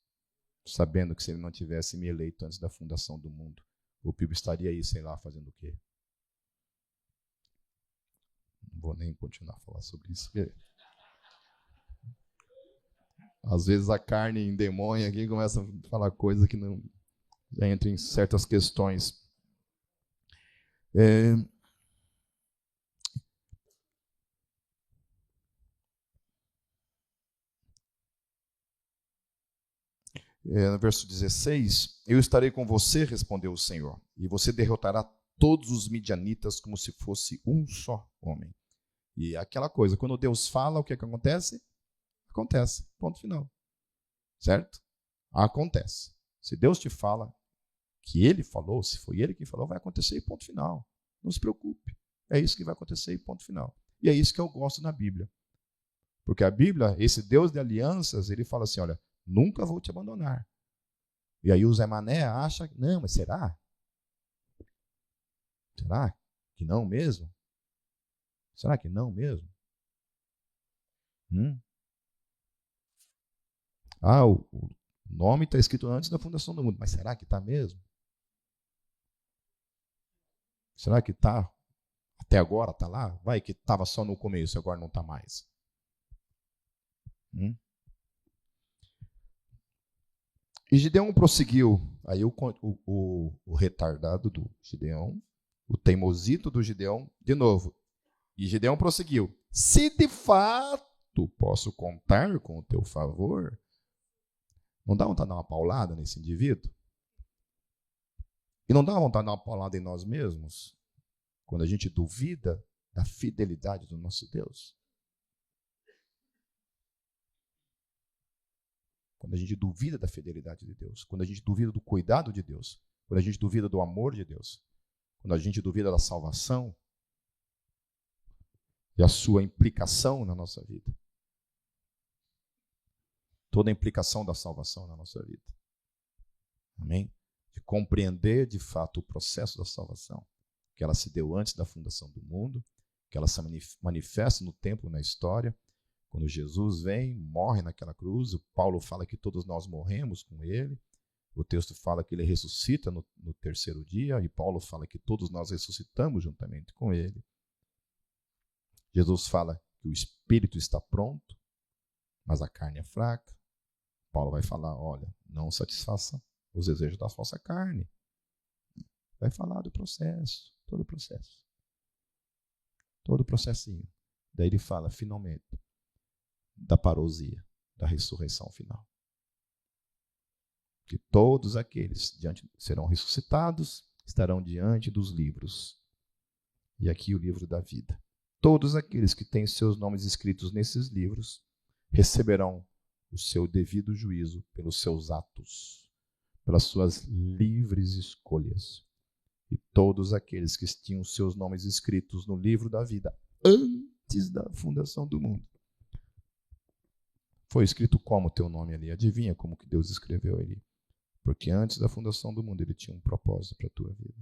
[SPEAKER 1] sabendo que se ele não tivesse me eleito antes da fundação do mundo, o Pibo estaria aí, sei lá, fazendo o quê? Não vou nem continuar a falar sobre isso. Às vezes a carne endemônia aqui começa a falar coisa que não já entra em certas questões. No verso 16, eu estarei com você, respondeu o Senhor, e você derrotará todos os midianitas como se fosse um só homem. E aquela coisa, quando Deus fala, o que acontece? Acontece, ponto final. Certo? Acontece. Se Deus te fala que Ele falou, se foi Ele que falou, vai acontecer e ponto final. Não se preocupe. É isso que vai acontecer e ponto final. E é isso que eu gosto na Bíblia. Porque a Bíblia, esse Deus de alianças, ele fala assim, olha, nunca vou te abandonar. E aí o Zé Mané acha, não, mas será? Será que não mesmo? Será que não mesmo? O nome está escrito antes da fundação do mundo, mas será que está mesmo? Será que está? Até agora está lá? Vai que estava só no começo e agora não está mais. E Gideão prosseguiu. Aí o retardado do Gideão, o teimosito do Gideão, de novo. E Gideão prosseguiu. Se de fato posso contar com o teu favor, não dá vontade de dar uma paulada nesse indivíduo? E não dá vontade de dar uma paulada em nós mesmos? Quando a gente duvida da fidelidade do nosso Deus? Quando a gente duvida da fidelidade de Deus, quando a gente duvida do cuidado de Deus, quando a gente duvida do amor de Deus, quando a gente duvida da salvação e a sua implicação na nossa vida. Toda a implicação da salvação na nossa vida. Amém? De compreender de fato o processo da salvação, que ela se deu antes da fundação do mundo, que ela se manifesta no tempo, na história. Quando Jesus vem, morre naquela cruz, o Paulo fala que todos nós morremos com ele, o texto fala que ele ressuscita no terceiro dia, e Paulo fala que todos nós ressuscitamos juntamente com ele. Jesus fala que o espírito está pronto, mas a carne é fraca. Paulo vai falar, olha, não satisfaça os desejos da falsa carne. Vai falar do processo, todo o processo. Todo o processinho. Daí ele fala, finalmente, da parousia, da ressurreição final. Que todos aqueles serão ressuscitados, estarão diante dos livros. E aqui o livro da vida. Todos aqueles que têm seus nomes escritos nesses livros receberão o seu devido juízo pelos seus atos, pelas suas livres escolhas. E todos aqueles que tinham seus nomes escritos no livro da vida antes da fundação do mundo. Foi escrito como o teu nome ali? Adivinha como que Deus escreveu ali? Porque antes da fundação do mundo ele tinha um propósito para a tua vida,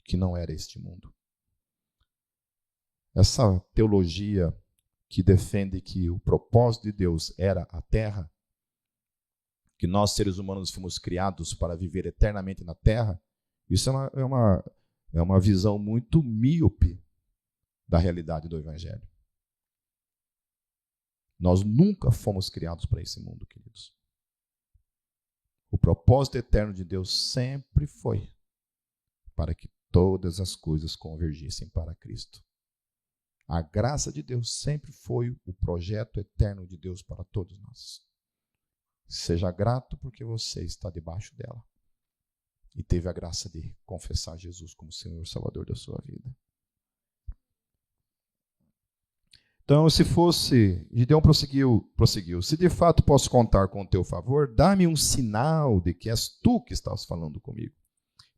[SPEAKER 1] que não era este mundo. Essa teologia que defende que o propósito de Deus era a terra, que nós seres humanos fomos criados para viver eternamente na terra, isso é uma visão muito míope da realidade do Evangelho. Nós nunca fomos criados para esse mundo, queridos. O propósito eterno de Deus sempre foi para que todas as coisas convergissem para Cristo. A graça de Deus sempre foi o projeto eterno de Deus para todos nós. Seja grato porque você está debaixo dela e teve a graça de confessar Jesus como Senhor e Salvador da sua vida. Então, Gideão prosseguiu, se de fato posso contar com o teu favor, dá-me um sinal de que és tu que estás falando comigo.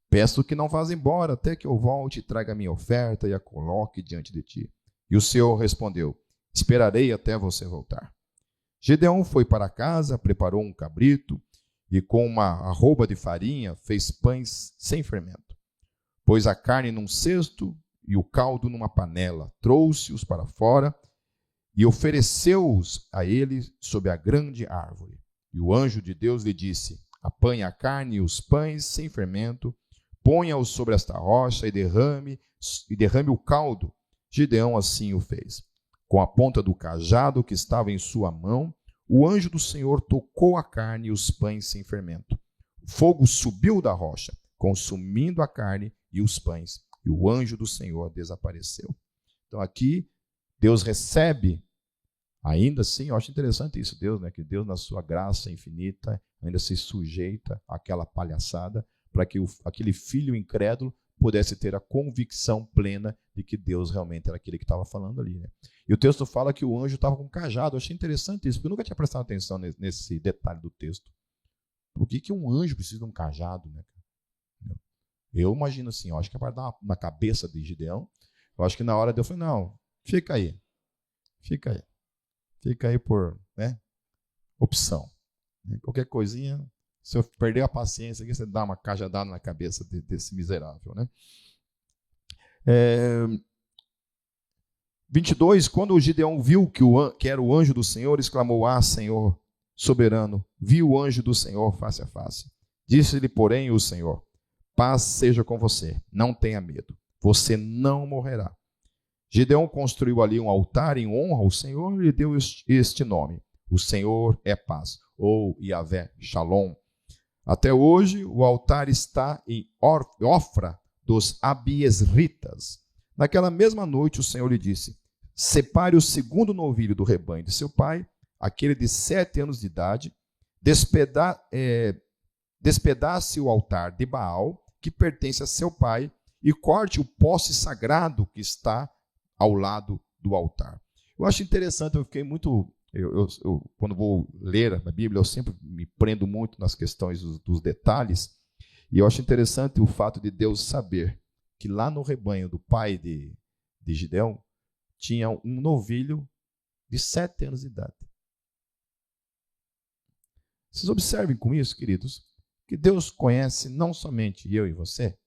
[SPEAKER 1] Peço que não vás embora até que eu volte e traga a minha oferta e a coloque diante de ti. E o Senhor respondeu, esperarei até você voltar. Gideão foi para casa, preparou um cabrito e com uma arroba de farinha fez pães sem fermento. Pôs a carne num cesto e o caldo numa panela, trouxe-os para fora e ofereceu-os a ele sob a grande árvore. E o anjo de Deus lhe disse: apanhe a carne e os pães sem fermento, ponha-os sobre esta rocha e derrame o caldo. Gideão assim o fez. Com a ponta do cajado que estava em sua mão, o anjo do Senhor tocou a carne e os pães sem fermento. O fogo subiu da rocha, consumindo a carne e os pães, e o anjo do Senhor desapareceu. Então aqui Deus recebe, ainda assim, eu acho interessante isso, Deus, né? Que Deus, na sua graça infinita, ainda se sujeita àquela palhaçada, para que aquele filho incrédulo pudesse ter a convicção plena de que Deus realmente era aquele que estava falando ali, né? E o texto fala que o anjo estava com um cajado. Eu achei interessante isso, porque eu nunca tinha prestado atenção nesse detalhe do texto. Por que um anjo precisa de um cajado, né? Eu imagino assim, eu acho que é para dar na cabeça de Gideão. Eu acho que na hora Deus falou: não, fica aí por, né, opção. Qualquer coisinha, se eu perder a paciência aqui, você dá uma cajadada na cabeça desse miserável, né? 22, quando o Gideão viu que era o anjo do Senhor, exclamou: ah, Senhor soberano, vi o anjo do Senhor face a face. Disse-lhe, porém, o Senhor: paz seja com você, não tenha medo, você não morrerá. Gideão construiu ali um altar em honra ao Senhor e deu este nome: o Senhor é paz, ou Yahvé Shalom. Até hoje, o altar está em Ofra dos Abiesritas. Naquela mesma noite, o Senhor lhe disse: separe o segundo novilho do rebanho de seu pai, aquele de 7 anos de idade, despedace o altar de Baal, que pertence a seu pai, e corte o poste sagrado que está ao lado do altar. Eu acho interessante, eu fiquei muito... quando vou ler a Bíblia, eu sempre me prendo muito nas questões dos detalhes, e eu acho interessante o fato de Deus saber que lá no rebanho do pai de Gideão tinha um novilho de 7 anos de idade. Vocês observem com isso, queridos, que Deus conhece não somente eu e você,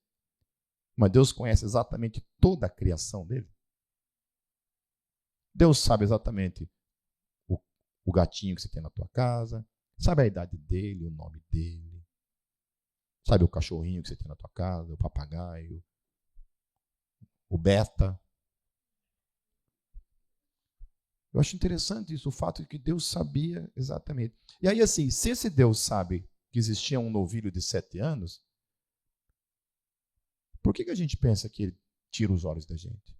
[SPEAKER 1] mas Deus conhece exatamente toda a criação dele. Deus sabe exatamente o gatinho que você tem na tua casa, sabe a idade dele, o nome dele, sabe o cachorrinho que você tem na tua casa, o papagaio, o beta. Eu acho interessante isso, o fato de que Deus sabia exatamente. E aí, assim, se esse Deus sabe que existia um novilho de 7 anos, por que a gente pensa que ele tira os olhos da gente?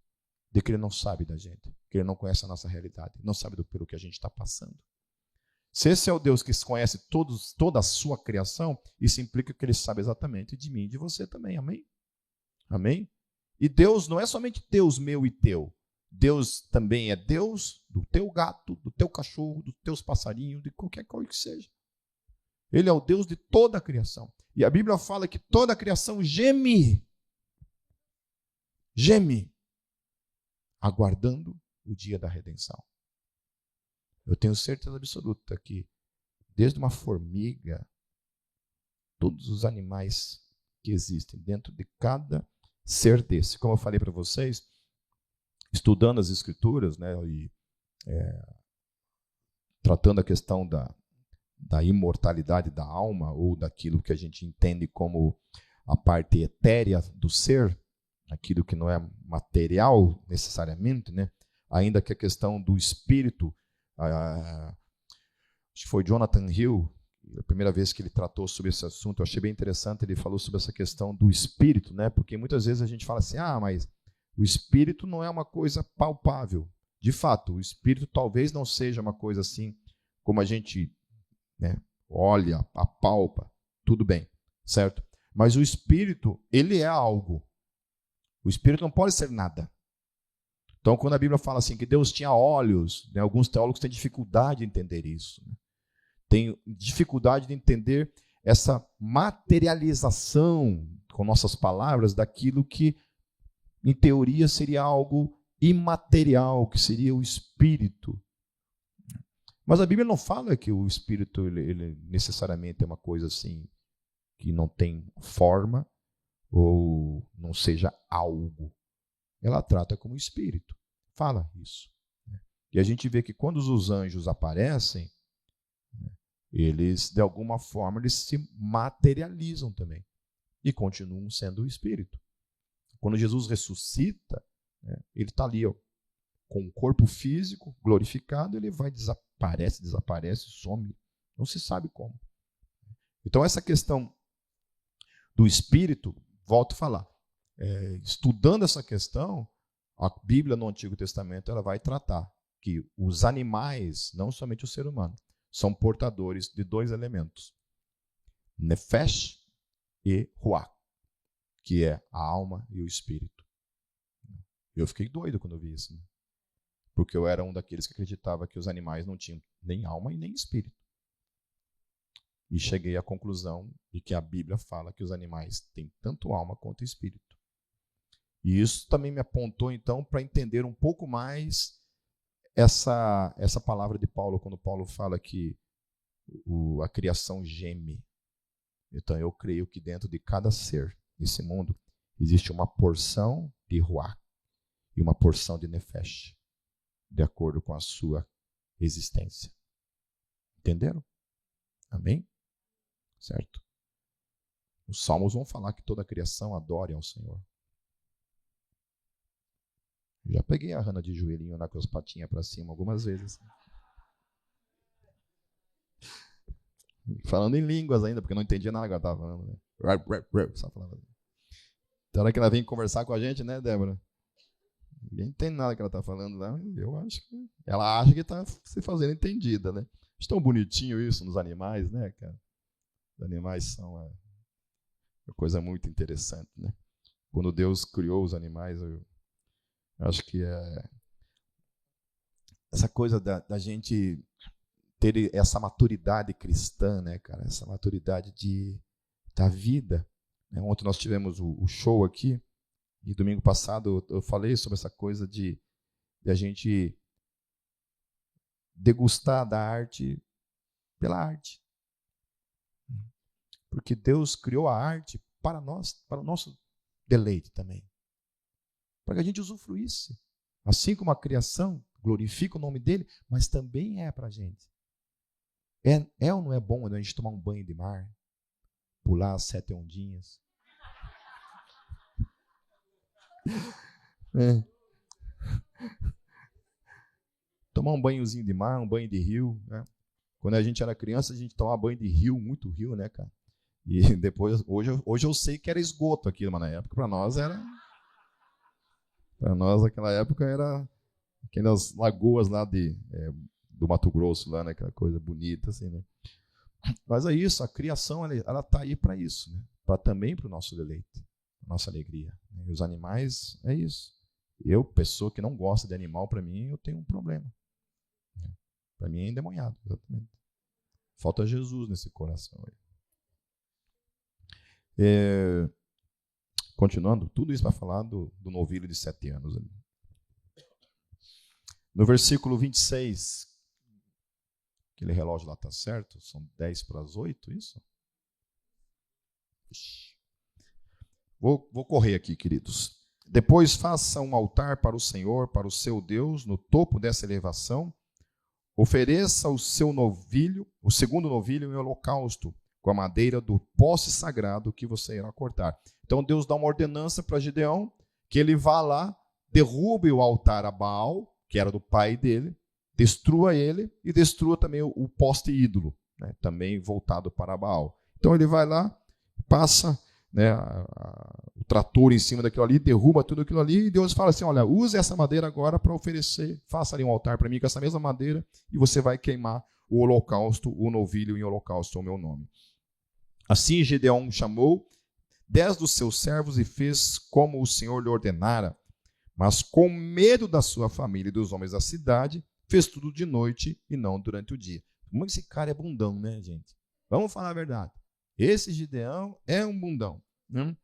[SPEAKER 1] De que ele não sabe da gente, que ele não conhece a nossa realidade, não sabe pelo que a gente está passando. Se esse é o Deus que conhece toda a sua criação, isso implica que ele sabe exatamente de mim e de você também, amém? Amém? E Deus não é somente Deus meu e teu. Deus também é Deus do teu gato, do teu cachorro, dos teus passarinhos, de qualquer coisa que seja. Ele é o Deus de toda a criação. E a Bíblia fala que toda a criação geme, aguardando o dia da redenção. Eu tenho certeza absoluta que, desde uma formiga, todos os animais que existem dentro de cada ser desse, como eu falei para vocês, estudando as Escrituras, né, e tratando a questão da imortalidade da alma, ou daquilo que a gente entende como a parte etérea do ser, aquilo que não é material necessariamente, né, ainda que a questão do espírito. Acho que foi Jonathan Hill, a primeira vez que ele tratou sobre esse assunto, eu achei bem interessante, ele falou sobre essa questão do espírito, né, porque muitas vezes a gente fala assim, mas o espírito não é uma coisa palpável. De fato, o espírito talvez não seja uma coisa assim, como a gente, né, olha, apalpa, tudo bem, certo? Mas o espírito, ele é algo. O espírito não pode ser nada. Então, quando a Bíblia fala assim que Deus tinha olhos, né, alguns teólogos têm dificuldade de entender isso. Né? Tem dificuldade de entender essa materialização, com nossas palavras, daquilo que, em teoria, seria algo imaterial, que seria o espírito. Mas a Bíblia não fala que o espírito ele necessariamente é uma coisa assim, que não tem forma ou não seja algo. Ela trata como espírito. Fala isso. E a gente vê que quando os anjos aparecem, eles, de alguma forma, eles se materializam também e continuam sendo o Espírito. Quando Jesus ressuscita, ele está ali, ó, com o corpo físico glorificado, ele vai, desaparece, some. Não se sabe como. Então, essa questão do Espírito, volto a falar, estudando essa questão, a Bíblia no Antigo Testamento ela vai tratar que os animais, não somente o ser humano, são portadores de dois elementos, Nefesh e Ruach, que é a alma e o espírito. Eu fiquei doido quando eu vi isso, né? Porque eu era um daqueles que acreditava que os animais não tinham nem alma e nem espírito. E cheguei à conclusão de que a Bíblia fala que os animais têm tanto alma quanto espírito. E isso também me apontou, então, para entender um pouco mais essa palavra de Paulo, quando Paulo fala que a criação geme. Então, eu creio que dentro de cada ser nesse mundo existe uma porção de Ruach e uma porção de Nefesh, de acordo com a sua existência. Entenderam? Amém? Certo? Os salmos vão falar que toda a criação adore ao Senhor. Já peguei a Hannah de joelhinho lá com as patinhas para cima algumas vezes. Falando em línguas ainda, porque não entendia nada que ela estava falando. Né? Só falava. Então, hora que ela vem conversar com a gente, né, Débora? Ninguém entende nada que ela está falando lá. Eu acho que ela acha que está se fazendo entendida, né? Acho tão bonitinho isso nos animais, né, cara? Os animais são uma coisa muito interessante, né? Quando Deus criou os animais, eu acho que essa coisa da gente ter essa maturidade cristã, né, cara? Essa maturidade da vida. Ontem nós tivemos o show aqui, e domingo passado eu falei sobre essa coisa de a gente degustar da arte pela arte. Porque Deus criou a arte para nós, para o nosso deleite também. Para que a gente usufruísse. Assim como a criação glorifica o nome dele, mas também é para a gente. É ou não é bom a gente tomar um banho de mar? Pular as 7 ondinhas? Tomar um banhozinho de mar, um banho de rio, né? Quando a gente era criança, a gente tomava banho de rio, muito rio, né, cara? E depois, hoje eu sei que era esgoto aquilo, mas na época para nós naquela época era aquelas lagoas lá do Mato Grosso, lá, né, aquela coisa bonita, assim, né? Mas é isso, a criação ela está aí para isso, né? Também para o nosso deleite, nossa alegria. E os animais é isso. Eu, pessoa que não gosta de animal, para mim, eu tenho um problema. Para mim é endemoniado, exatamente. Falta Jesus nesse coração aí. Continuando, tudo isso para falar do novilho de 7 anos. No versículo 26, aquele relógio lá está certo? São 10 para as 8, isso? Vou correr aqui, queridos. Depois faça um altar para o Senhor, para o seu Deus, no topo dessa elevação. Ofereça o seu novilho, o segundo novilho em holocausto, com a madeira do poste sagrado que você irá cortar. Então Deus dá uma ordenança para Gideão, que ele vá lá, derrube o altar a Baal, que era do pai dele, destrua ele e destrua também o poste ídolo, né, também voltado para Baal. Então ele vai lá, passa, né, o trator em cima daquilo ali, derruba tudo aquilo ali, e Deus fala assim, olha, use essa madeira agora para oferecer, faça ali um altar para mim com essa mesma madeira, e você vai queimar o holocausto, o novilho em holocausto, é o meu nome. Assim Gideão chamou 10 dos seus servos e fez como o Senhor lhe ordenara, mas com medo da sua família e dos homens da cidade, fez tudo de noite e não durante o dia. Como esse cara é bundão, né, gente? Vamos falar a verdade. Esse Gideão é um bundão. Né?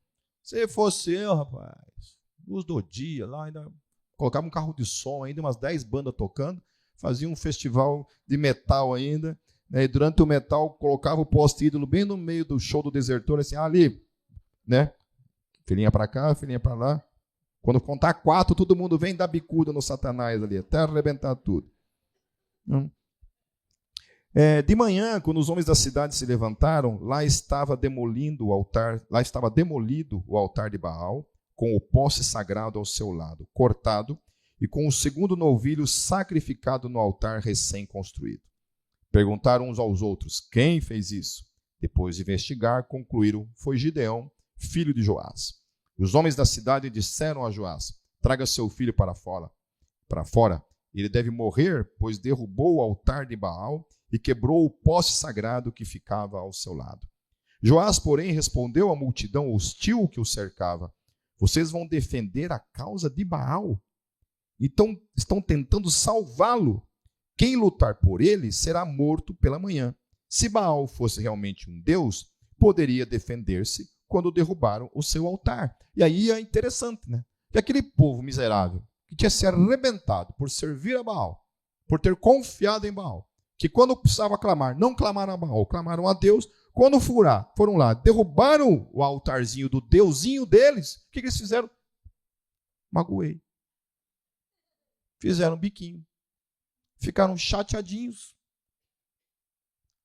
[SPEAKER 1] Se fosse eu, rapaz, luz do dia, lá ainda colocava um carro de som, ainda umas 10 bandas tocando, fazia um festival de metal ainda, né? E durante o metal colocava o poste ídolo bem no meio do show do desertor, assim, ali, né? Filhinha para cá, filhinha para lá. Quando contar 4, todo mundo vem dar bicuda no Satanás ali, até arrebentar tudo. De manhã, quando os homens da cidade se levantaram, lá estava demolido o altar de Baal, com o poste sagrado ao seu lado, cortado, e com o segundo novilho sacrificado no altar recém-construído. Perguntaram uns aos outros: quem fez isso? Depois de investigar, concluíram: foi Gideão, filho de Joás. Os homens da cidade disseram a Joás: traga seu filho para fora. Ele deve morrer, pois derrubou o altar de Baal e quebrou o poste sagrado que ficava ao seu lado. Joás, porém, respondeu à multidão hostil que o cercava: vocês vão defender a causa de Baal? Então estão tentando salvá-lo. Quem lutar por ele será morto pela manhã. Se Baal fosse realmente um deus, poderia defender-se quando derrubaram o seu altar. E aí é interessante, né? Que aquele povo miserável, que tinha se arrebentado por servir a Baal, por ter confiado em Baal, que quando precisava clamar, não clamaram a Baal, clamaram a Deus. Quando foram lá, derrubaram o altarzinho do deusinho deles, o que eles fizeram? Magoei. Fizeram um biquinho. Ficaram chateadinhos.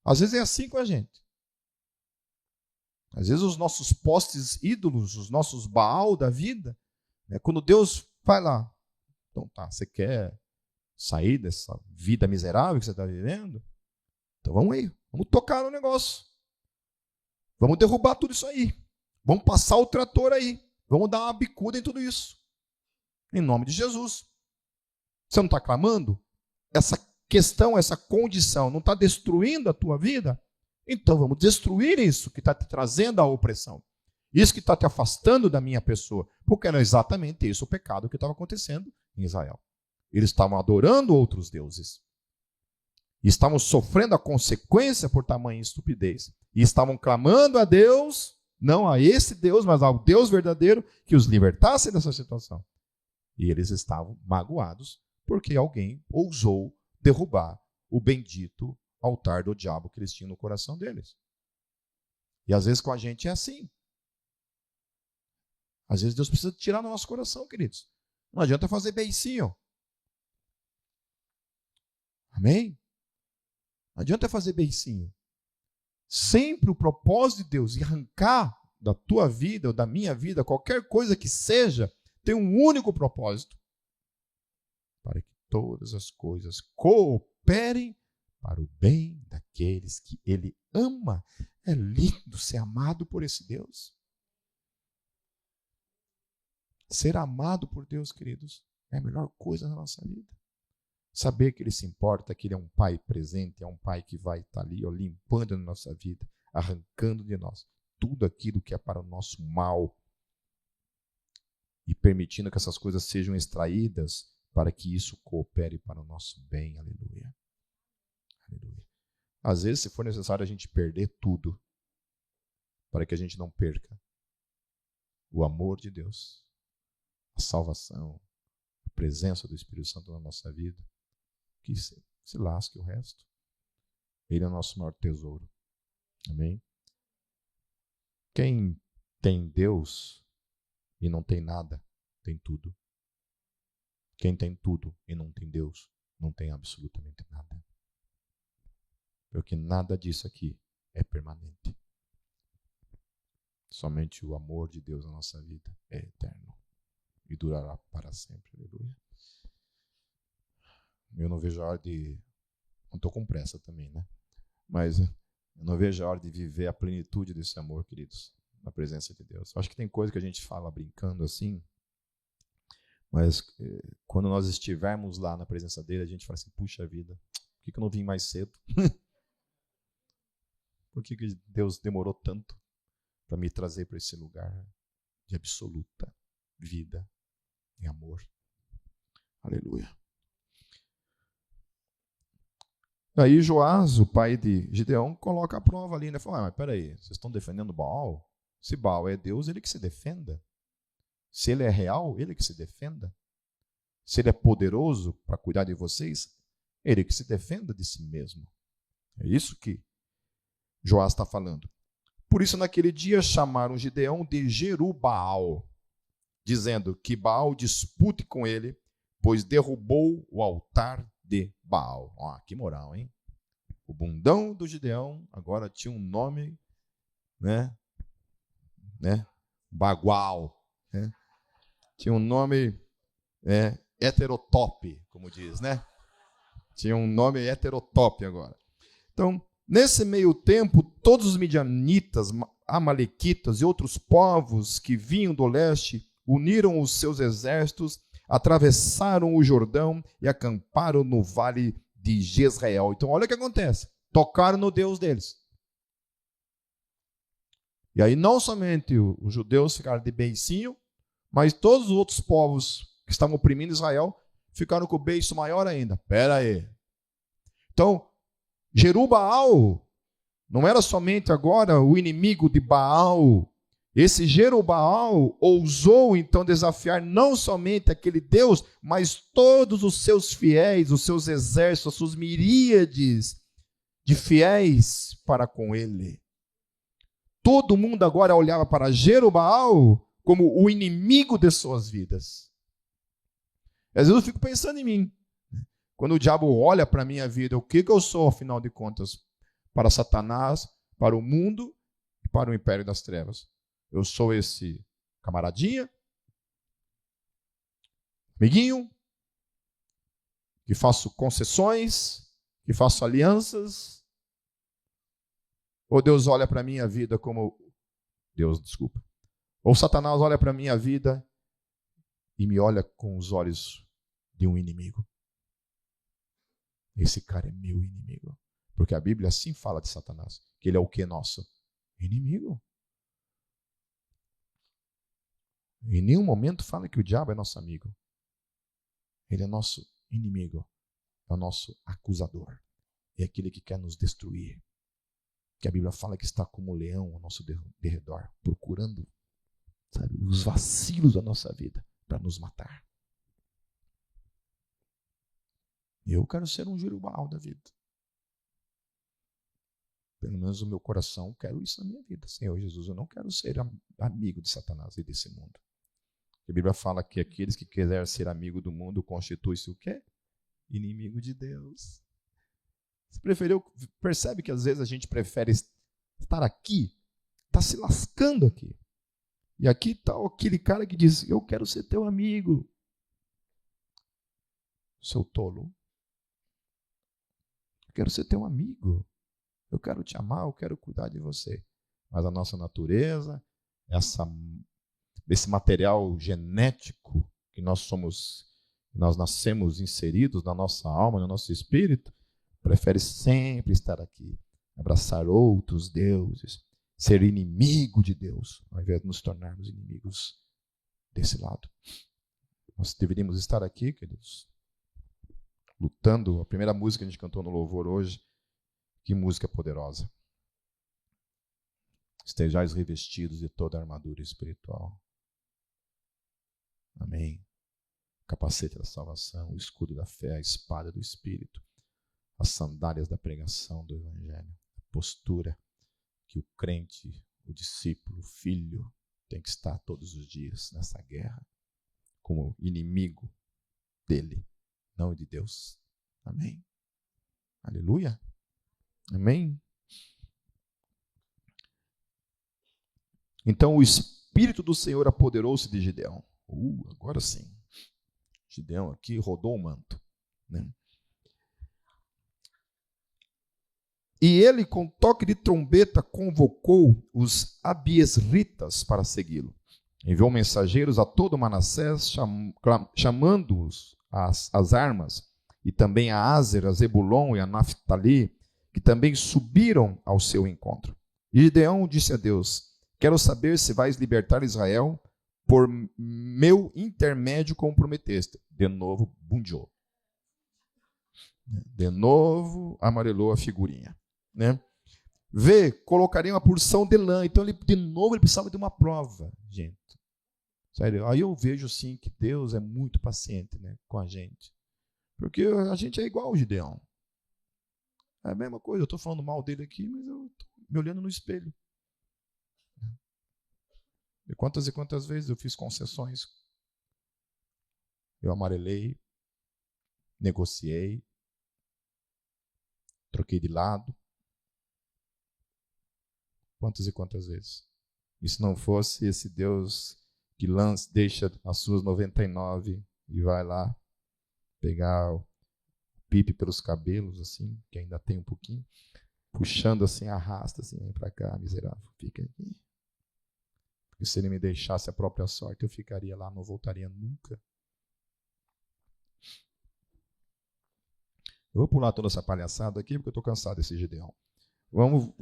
[SPEAKER 1] Às vezes é assim com a gente. Às vezes os nossos postes ídolos, os nossos Baal da vida, né, quando Deus vai lá, então tá, você quer sair dessa vida miserável que você está vivendo? Então vamos aí, vamos tocar no negócio. Vamos derrubar tudo isso aí. Vamos passar o trator aí. Vamos dar uma bicuda em tudo isso. Em nome de Jesus. Você não está clamando? Essa questão, essa condição não está destruindo a tua vida? Então vamos destruir isso que está te trazendo a opressão. Isso que está te afastando da minha pessoa. Porque era exatamente isso o pecado que estava acontecendo em Israel. Eles estavam adorando outros deuses. E estavam sofrendo a consequência por tamanha estupidez. E estavam clamando a Deus, não a esse Deus, mas ao Deus verdadeiro, que os libertasse dessa situação. E eles estavam magoados porque alguém ousou derrubar o bendito altar do diabo que eles tinham no coração deles. E às vezes com a gente é assim. Às vezes Deus precisa tirar do nosso coração, queridos. Não adianta fazer beicinho. Amém? Não adianta fazer beicinho. Sempre o propósito de Deus em arrancar da tua vida ou da minha vida, qualquer coisa que seja, tem um único propósito. Para que todas as coisas cooperem para o bem daqueles que Ele ama. É lindo ser amado por esse Deus. Ser amado por Deus, queridos, é a melhor coisa na nossa vida. Saber que Ele se importa, que Ele é um Pai presente, é um Pai que vai estar ali, ó, limpando a nossa vida, arrancando de nós tudo aquilo que é para o nosso mal e permitindo que essas coisas sejam extraídas para que isso coopere para o nosso bem. Aleluia. Aleluia. Às vezes, se for necessário a gente perder tudo, para que a gente não perca o amor de Deus, a salvação, a presença do Espírito Santo na nossa vida, que se lasque o resto. Ele é o nosso maior tesouro. Amém? Quem tem Deus e não tem nada, tem tudo. Quem tem tudo e não tem Deus, não tem absolutamente nada. Porque nada disso aqui é permanente. Somente o amor de Deus na nossa vida é eterno e durará para sempre. Aleluia. Eu não vejo a hora de... Não estou com pressa também, né? Mas eu não vejo a hora de viver a plenitude desse amor, queridos, na presença de Deus. Acho que tem coisa que a gente fala brincando assim, mas quando nós estivermos lá na presença dele, a gente fala assim, puxa vida, por que eu não vim mais cedo? Por que Deus demorou tanto para me trazer para esse lugar de absoluta vida e amor? Aleluia. Aí Joás, o pai de Gideão, coloca a prova ali, né? Fala, mas peraí, vocês estão defendendo Baal? Se Baal é Deus, ele que se defenda. Se ele é real, ele que se defenda. Se ele é poderoso para cuidar de vocês, ele que se defenda de si mesmo. É isso que Joás está falando. Por isso, naquele dia, chamaram Gideão de Jerubaal, dizendo que Baal dispute com ele, pois derrubou o altar de Baal. Ó, que moral, hein? O bundão do Gideão agora tinha um nome, né? Bagual, né? Tinha um nome heterotope, como diz, né? Tinha um nome heterotope agora. Então, nesse meio tempo, todos os midianitas, amalequitas e outros povos que vinham do leste uniram os seus exércitos, atravessaram o Jordão e acamparam no vale de Jezreel. Então, olha o que acontece. Tocaram no Deus deles. E aí, não somente os judeus ficaram de beicinho, mas todos os outros povos que estavam oprimindo Israel ficaram com o beiço maior ainda. Espera aí. Então, Jerubaal não era somente agora o inimigo de Baal. Esse Jerubaal ousou então desafiar não somente aquele Deus, mas todos os seus fiéis, os seus exércitos, as suas miríades de fiéis para com ele. Todo mundo agora olhava para Jerubaal como o inimigo de suas vidas. Às vezes eu fico pensando em mim. Quando o diabo olha para a minha vida, o que eu sou, afinal de contas, para Satanás, para o mundo e para o império das trevas? Eu sou esse camaradinha, amiguinho, que faço concessões, que faço alianças? Ou Deus olha para a minha vida como... Ou Satanás olha para a minha vida e me olha com os olhos de um inimigo? Esse cara é meu inimigo. Porque a Bíblia assim fala de Satanás, que ele é o que nosso? Inimigo. Em nenhum momento fala que o diabo é nosso amigo. Ele é nosso inimigo. É o nosso acusador. É aquele que quer nos destruir. Que a Bíblia fala que está como um leão ao nosso derredor, procurando, sabe, os vacilos da nossa vida para nos matar. Eu quero ser um Jerubaal da vida. Pelo menos o meu coração quero isso na minha vida. Senhor Jesus, eu não quero ser amigo de Satanás e desse mundo. A Bíblia fala que aqueles que quiserem ser amigo do mundo constituem-se o quê? Inimigo de Deus. Você percebe que às vezes a gente prefere estar aqui, está se lascando aqui. E aqui está aquele cara que diz, eu quero ser teu amigo. Seu tolo. Eu quero ser teu amigo. Eu quero te amar, eu quero cuidar de você. Mas a nossa natureza, esse material genético que nós nascemos inseridos na nossa alma, no nosso espírito, prefere sempre estar aqui, abraçar outros deuses, ser inimigo de Deus, ao invés de nos tornarmos inimigos desse lado. Nós deveríamos estar aqui, queridos, lutando. A primeira música que a gente cantou no louvor hoje, que música poderosa. Estejais revestidos de toda a armadura espiritual. Amém. Capacete da salvação, o escudo da fé, a espada do Espírito, as sandálias da pregação do Evangelho, a postura que o crente, o discípulo, o filho tem que estar todos os dias nessa guerra, como inimigo dele, não de Deus. Amém. Aleluia. Amém. Então o Espírito do Senhor apoderou-se de Gideão. Agora sim. Gideão aqui rodou o manto, né? E ele, com toque de trombeta, convocou os abiesritas para segui-lo. Enviou mensageiros a todo Manassés, chamando-os às armas, e também a Azer, a Zebulon e a Naphtali, que também subiram ao seu encontro. E Gideão disse a Deus, quero saber se vais libertar Israel por meu intermédio, como prometeste. De novo, bundiou. De novo, amarelou a figurinha. Né? Vê, colocarei uma porção de lã. Então, de novo, ele precisava de uma prova, gente. Sério, aí eu vejo, sim, que Deus é muito paciente, né, com a gente. Porque a gente é igual ao Gideão. É a mesma coisa, eu estou falando mal dele aqui, mas eu estou me olhando no espelho. E quantas vezes eu fiz concessões? Eu amarelei, negociei, troquei de lado. Quantas e quantas vezes? E se não fosse esse Deus que deixa as suas 99 e vai lá pegar o Pipe pelos cabelos, assim, que ainda tem um pouquinho, puxando assim, arrasta assim, vem pra cá, miserável, fica aqui. Porque se ele me deixasse a própria sorte, eu ficaria lá, não voltaria nunca. Eu vou pular toda essa palhaçada aqui, porque eu estou cansado desse Gideão. Vamos...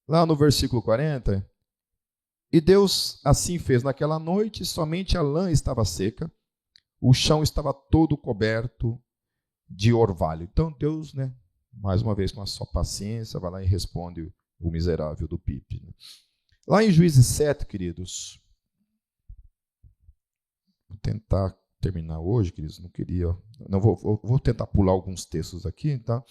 [SPEAKER 1] Lá no versículo 40, e Deus assim fez naquela noite, somente a lã estava seca, o chão estava todo coberto de orvalho. Então Deus, né, mais uma vez com a sua paciência, vai lá e responde o miserável do Pipe. Né? Lá em Juízes 7, queridos, vou tentar terminar hoje, queridos, não queria, não vou tentar pular alguns textos aqui, tá?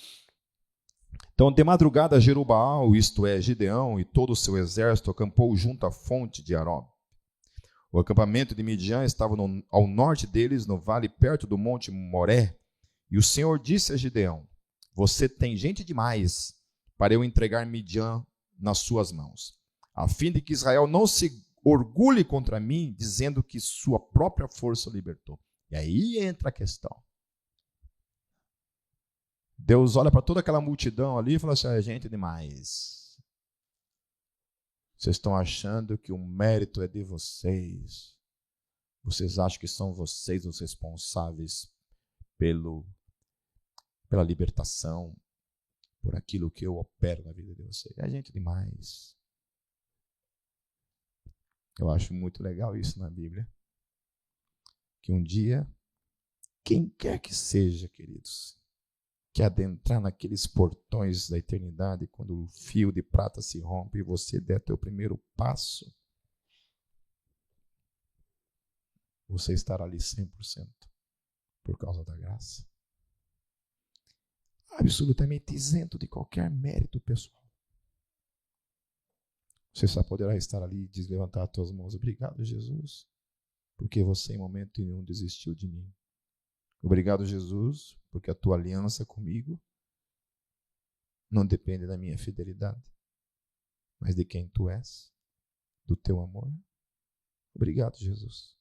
[SPEAKER 1] Então, de madrugada, Jerubaal, isto é, Gideão, e todo o seu exército acampou junto à fonte de Arob. O acampamento de Midian estava ao norte deles, no vale perto do monte Moré. E o Senhor disse a Gideão: você tem gente demais para eu entregar Midian nas suas mãos, a fim de que Israel não se orgulhe contra mim, dizendo que sua própria força o libertou. E aí entra a questão. Deus olha para toda aquela multidão ali e fala assim: é gente demais. Vocês estão achando que o mérito é de vocês. Vocês acham que são vocês os responsáveis pela libertação, por aquilo que eu opero na vida de vocês. É gente demais. Eu acho muito legal isso na Bíblia. Que um dia, quem quer que seja, queridos, que adentrar naqueles portões da eternidade, quando o fio de prata se rompe e você der teu primeiro passo, você estará ali 100% por causa da graça. Absolutamente isento de qualquer mérito pessoal. Você só poderá estar ali e levantar as tuas mãos. Obrigado, Jesus, porque você em momento nenhum desistiu de mim. Obrigado, Jesus, porque a tua aliança comigo não depende da minha fidelidade, mas de quem tu és, do teu amor. Obrigado, Jesus,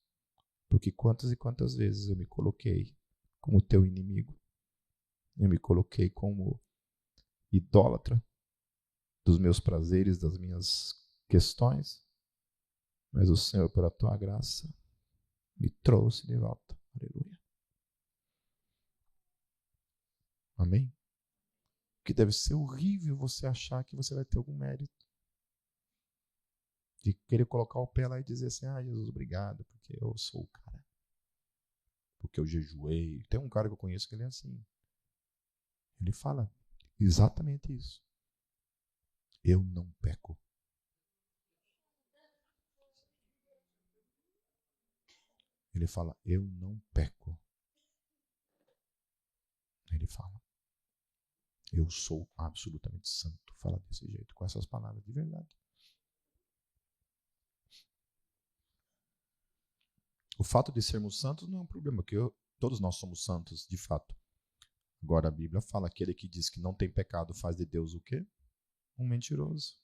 [SPEAKER 1] porque quantas e quantas vezes eu me coloquei como teu inimigo, eu me coloquei como idólatra dos meus prazeres, das minhas questões, mas o Senhor, pela tua graça, me trouxe de volta. Aleluia. Amém? Porque deve ser horrível você achar que você vai ter algum mérito. De querer colocar o pé lá e dizer assim: ah, Jesus, obrigado, porque eu sou o cara. Porque eu jejuei. Tem um cara que eu conheço que ele é assim. Ele fala exatamente isso. Eu não peco. Ele fala: eu não peco. Ele fala: eu sou absolutamente santo. Fala desse jeito, com essas palavras de verdade. O fato de sermos santos não é um problema, porque todos nós somos santos, de fato. Agora a Bíblia fala: aquele que diz que não tem pecado faz de Deus o quê? Um mentiroso.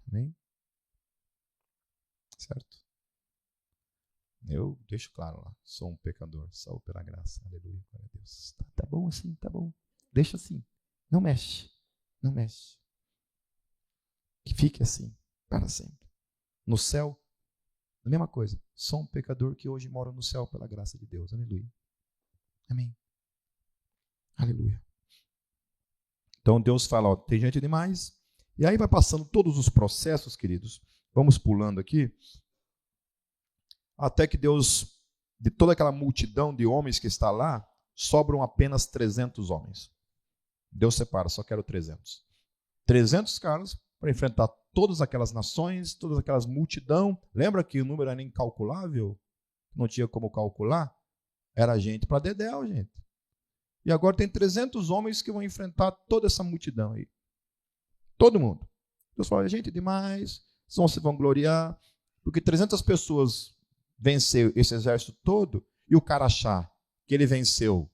[SPEAKER 1] Amém? Certo? Eu deixo claro lá, sou um pecador, salvo pela graça. Aleluia, glória a Deus. Tá bom assim, tá bom. Deixa assim. Não mexe. Não mexe. Que fique assim, para sempre. No céu, a mesma coisa. Sou um pecador que hoje mora no céu pela graça de Deus. Aleluia. Amém. Aleluia. Então Deus fala: ó, tem gente demais. E aí vai passando todos os processos, queridos. Vamos pulando aqui. Até que Deus, de toda aquela multidão de homens que está lá, sobram apenas 300 homens. Deus separa, só quero 300. 300 caras para enfrentar todas aquelas nações, todas aquelas multidão. Lembra que o número era incalculável? Não tinha como calcular? Era gente para dedéu, gente. E agora tem 300 homens que vão enfrentar toda essa multidão aí. Todo mundo. Deus fala: gente demais, vão se vangloriar, porque 300 pessoas vencer esse exército todo e o cara achar que ele venceu,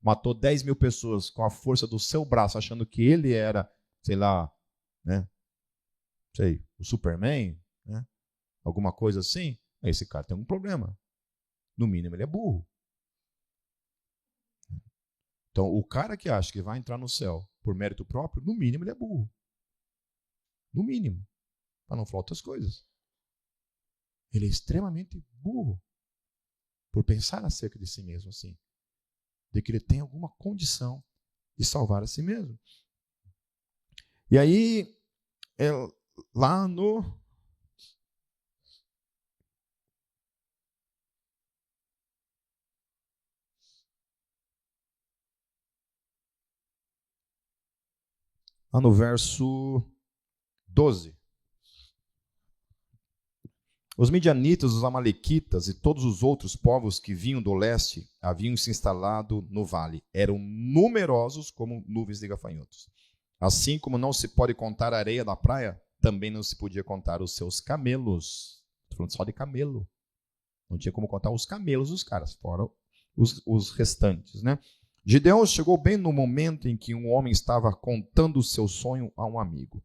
[SPEAKER 1] matou 10 mil pessoas com a força do seu braço, achando que ele era, sei lá, né? Sei, o Superman, né? Alguma coisa assim, esse cara tem um problema. No mínimo, ele é burro. Então, o cara que acha que vai entrar no céu por mérito próprio, no mínimo, ele é burro. No mínimo. Para não falar outras coisas. Ele é extremamente burro por pensar acerca de si mesmo assim. De que ele tem alguma condição de salvar a si mesmo. E aí, lá no... Lá no verso 12. Os midianitas, os amalequitas e todos os outros povos que vinham do leste haviam se instalado no vale. Eram numerosos como nuvens de gafanhotos. Assim como não se pode contar a areia da praia, também não se podia contar os seus camelos. Estou falando só de camelo. Não tinha como contar os camelos dos caras, fora os restantes, né? Gideão chegou bem no momento em que um homem estava contando o seu sonho a um amigo.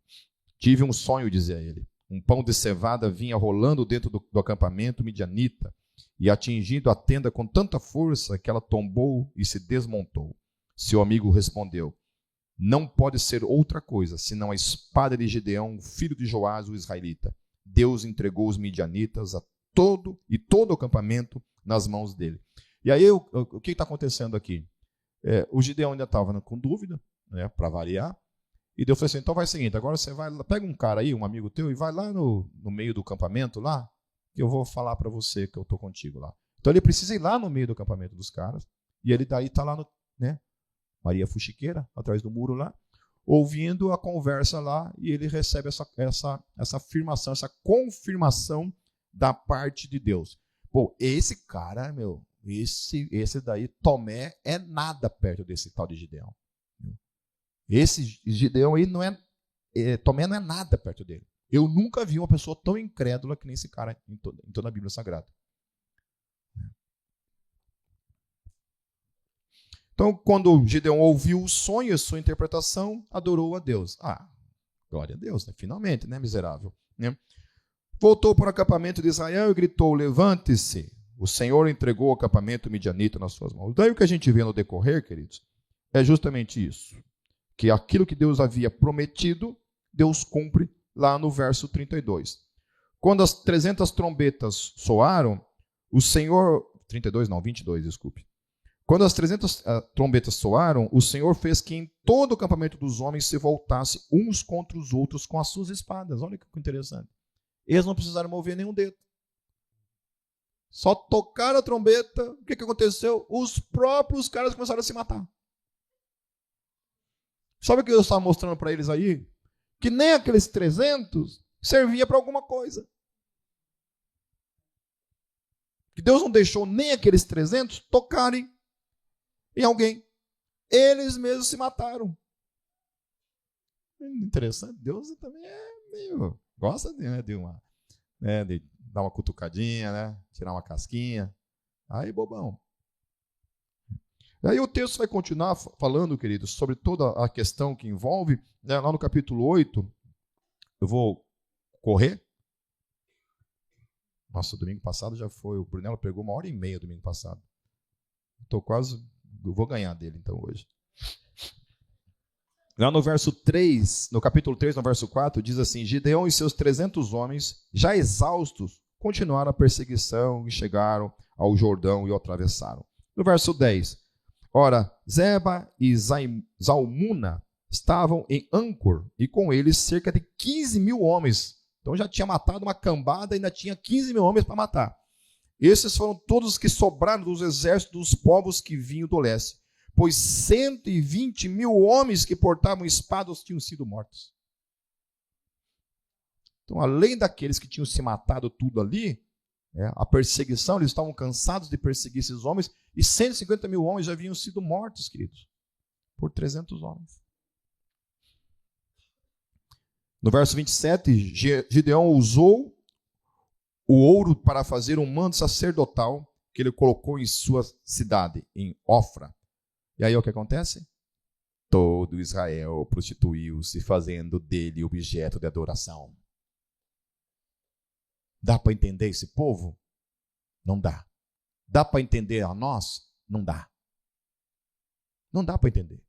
[SPEAKER 1] Tive um sonho, dizia ele. Um pão de cevada vinha rolando dentro do acampamento midianita e atingindo a tenda com tanta força que ela tombou e se desmontou. Seu amigo respondeu: não pode ser outra coisa senão a espada de Gideão, filho de Joás, o israelita. Deus entregou os midianitas a todo o acampamento nas mãos dele. E aí, o que está acontecendo aqui? O Gideão ainda estava com dúvida, né, para variar. E Deus falou assim, então vai o seguinte, agora você vai, pega um cara aí, um amigo teu, e vai lá no meio do acampamento lá, que eu vou falar para você que eu estou contigo lá. Então ele precisa ir lá no meio do acampamento dos caras, e ele daí está lá, né, Maria Fuxiqueira, atrás do muro lá, ouvindo a conversa lá, e ele recebe essa afirmação, essa confirmação da parte de Deus. Pô, esse cara, esse daí, Tomé, é nada perto desse tal de Gideão. Esse Gideão aí Tomé não é nada perto dele. Eu nunca vi uma pessoa tão incrédula que nem esse cara em toda a Bíblia Sagrada. Então, quando Gideão ouviu o sonho e sua interpretação, adorou a Deus. Glória a Deus, né? Finalmente, né, miserável? Né? Voltou para o acampamento de Israel e gritou, levante-se. O Senhor entregou o acampamento midianita nas suas mãos. Daí o que a gente vê no decorrer, queridos, é justamente isso. Que aquilo que Deus havia prometido, Deus cumpre lá no verso 32. Quando as 300 trombetas soaram, o Senhor... 32 não, 22, desculpe. Quando as 300 trombetas soaram, o Senhor fez que em todo o acampamento dos homens se voltasse uns contra os outros com as suas espadas. Olha que interessante. Eles não precisaram mover nenhum dedo. Só tocaram a trombeta, o que aconteceu? Os próprios caras começaram a se matar. Sabe o que Deus estava mostrando para eles aí? Que nem aqueles 300 servia para alguma coisa. Que Deus não deixou nem aqueles 300 tocarem em alguém. Eles mesmos se mataram. Interessante. Deus também gosta de dar uma cutucadinha, né? Tirar uma casquinha. Aí, bobão. Aí o texto vai continuar falando, queridos, sobre toda a questão que envolve, né, lá no capítulo 8, eu vou correr. Nossa, domingo passado já foi, o Brunello pegou 1h30 domingo passado. Eu vou ganhar dele então hoje. Lá no verso 3, no capítulo 3, no verso 4, diz assim, Gideão e seus 300 homens, já exaustos, continuaram a perseguição e chegaram ao Jordão e o atravessaram. No verso 10, ora, Zeba e Zalmuna estavam em Ancor, e com eles cerca de 15 mil homens. Então já tinha matado uma cambada e ainda tinha 15 mil homens para matar. Esses foram todos os que sobraram dos exércitos dos povos que vinham do leste, pois 120 mil homens que portavam espadas tinham sido mortos. Então, além daqueles que tinham se matado tudo ali, a perseguição, eles estavam cansados de perseguir esses homens, e 150 mil homens já haviam sido mortos, queridos, por 300 homens. No verso 27, Gideão usou o ouro para fazer um manto sacerdotal que ele colocou em sua cidade, em Ofra. E aí o que acontece? Todo Israel prostituiu-se, fazendo dele objeto de adoração. Dá para entender esse povo? Não dá. Dá para entender a nós? Não dá. Não dá para entender.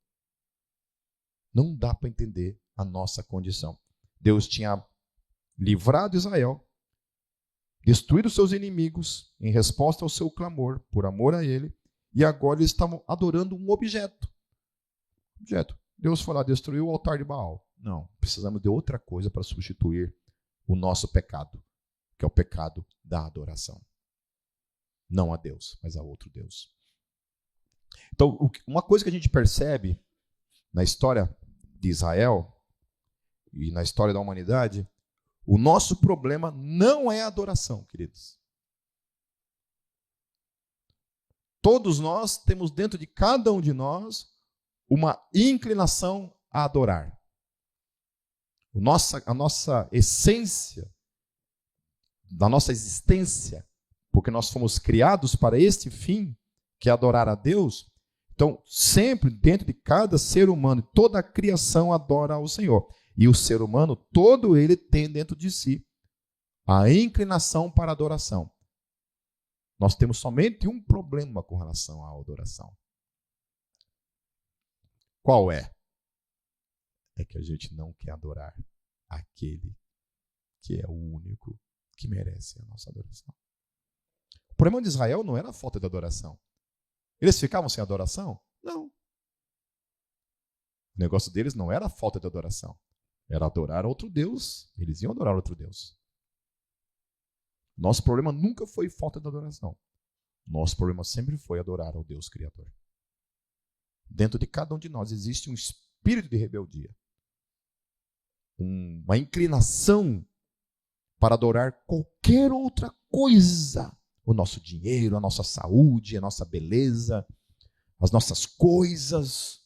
[SPEAKER 1] Não dá para entender a nossa condição. Deus tinha livrado Israel, destruído seus inimigos em resposta ao seu clamor, por amor a ele, e agora eles estavam adorando um objeto. Deus foi lá, destruiu o altar de Baal. Não, precisamos de outra coisa para substituir o nosso pecado, que é o pecado da adoração. Não a Deus, mas a outro Deus. Então, uma coisa que a gente percebe na história de Israel e na história da humanidade, o nosso problema não é a adoração, queridos. Todos nós temos dentro de cada um de nós uma inclinação a adorar. A nossa essência, da nossa existência, porque nós fomos criados para este fim, que é adorar a Deus. Então, sempre dentro de cada ser humano, toda a criação adora ao Senhor. E o ser humano, todo ele tem dentro de si a inclinação para a adoração. Nós temos somente um problema com relação à adoração. Qual é? É que a gente não quer adorar aquele que é o único que merece a nossa adoração. O problema de Israel não era a falta de adoração. Eles ficavam sem adoração? Não. O negócio deles não era a falta de adoração. Era adorar outro Deus. Eles iam adorar outro Deus. Nosso problema nunca foi falta de adoração. Nosso problema sempre foi adorar ao Deus Criador. Dentro de cada um de nós existe um espírito de rebeldia. Uma inclinação para adorar qualquer outra coisa. O nosso dinheiro, a nossa saúde, a nossa beleza, as nossas coisas,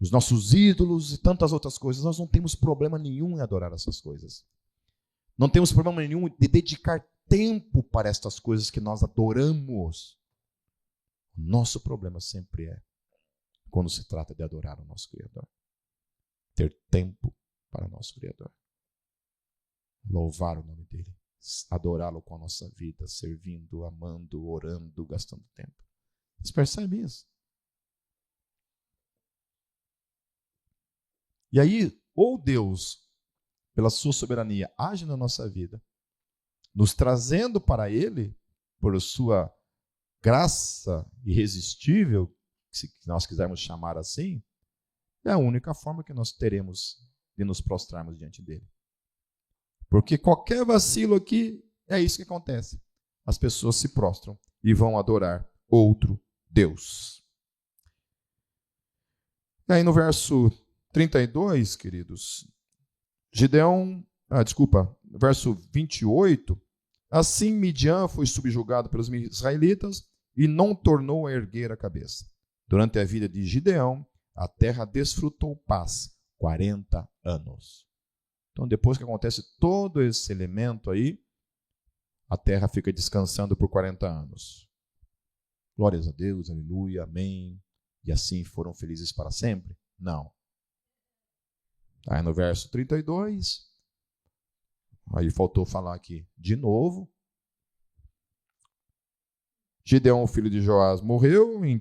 [SPEAKER 1] os nossos ídolos e tantas outras coisas. Nós não temos problema nenhum em adorar essas coisas. Não temos problema nenhum de dedicar tempo para estas coisas que nós adoramos. O nosso problema sempre é quando se trata de adorar o nosso Criador. Ter tempo para o nosso Criador. Louvar o nome dele. Adorá-lo com a nossa vida, servindo, amando, orando, gastando tempo. Vocês percebem isso? E aí, ou Deus, pela sua soberania, age na nossa vida, nos trazendo para ele, por sua graça irresistível, se nós quisermos chamar assim, é a única forma que nós teremos de nos prostrarmos diante dele. Porque qualquer vacilo aqui, é isso que acontece. As pessoas se prostram e vão adorar outro Deus. E aí no verso 32, queridos, verso 28, assim Midian foi subjugado pelos israelitas e não tornou a erguer a cabeça. Durante a vida de Gideão, a terra desfrutou paz 40 anos. Então, depois que acontece todo esse elemento aí, a terra fica descansando por 40 anos. Glórias a Deus, aleluia, amém. E assim foram felizes para sempre? Não. Aí no verso 32, aí faltou falar aqui de novo. Gideão, filho de Joás, morreu em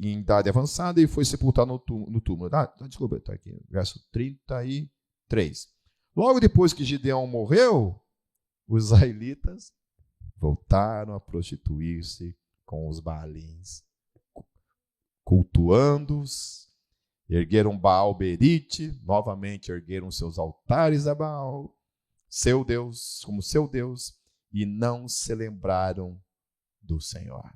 [SPEAKER 1] idade avançada e foi sepultado no túmulo. Desculpa, está aqui, verso 33. Logo depois que Gideão morreu, os israelitas voltaram a prostituir-se com os Baalins, cultuando-os, ergueram Baal-Berite, novamente ergueram seus altares a Baal, seu Deus, como seu Deus, e não se lembraram do Senhor,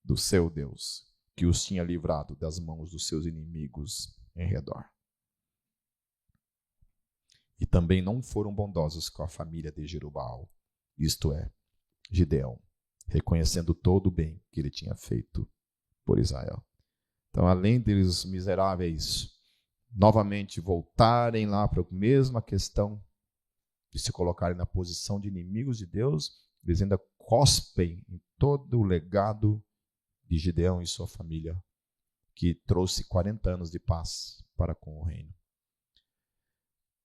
[SPEAKER 1] do seu Deus, que os tinha livrado das mãos dos seus inimigos em redor. E também não foram bondosos com a família de Jerubaal, isto é, Gideão, reconhecendo todo o bem que ele tinha feito por Israel. Então, além deles miseráveis novamente voltarem lá para a mesma questão de se colocarem na posição de inimigos de Deus, eles ainda cospem em todo o legado de Gideão e sua família, que trouxe 40 anos de paz para com o reino.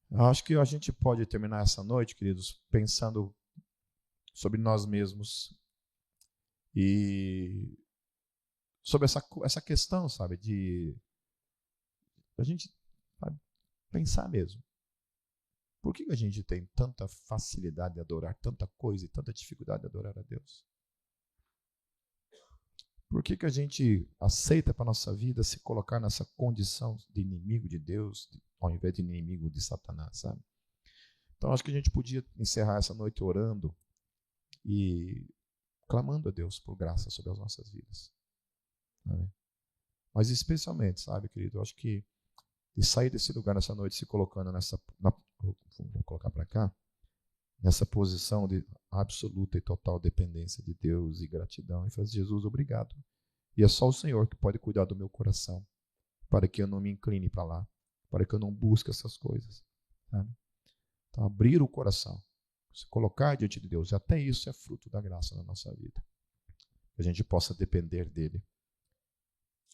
[SPEAKER 1] Eu acho que a gente pode terminar essa noite, queridos, pensando sobre nós mesmos e sobre essa questão, sabe, de a gente, sabe, pensar mesmo. Por que a gente tem tanta facilidade de adorar tanta coisa e tanta dificuldade de adorar a Deus? Por que a gente aceita para a nossa vida se colocar nessa condição de inimigo de Deus, ao invés de inimigo de Satanás, sabe? Então, acho que a gente podia encerrar essa noite orando e clamando a Deus por graça sobre as nossas vidas. Sabe? Mas especialmente, sabe, querido, eu acho que de sair desse lugar nessa noite se colocando vou colocar para cá, nessa posição de absoluta e total dependência de Deus e gratidão, e fazer: Jesus, obrigado. E é só o Senhor que pode cuidar do meu coração, para que eu não me incline para lá, para que eu não busque essas coisas. Sabe? Então, abrir o coração, se colocar diante de Deus, até isso é fruto da graça na nossa vida. Que a gente possa depender dele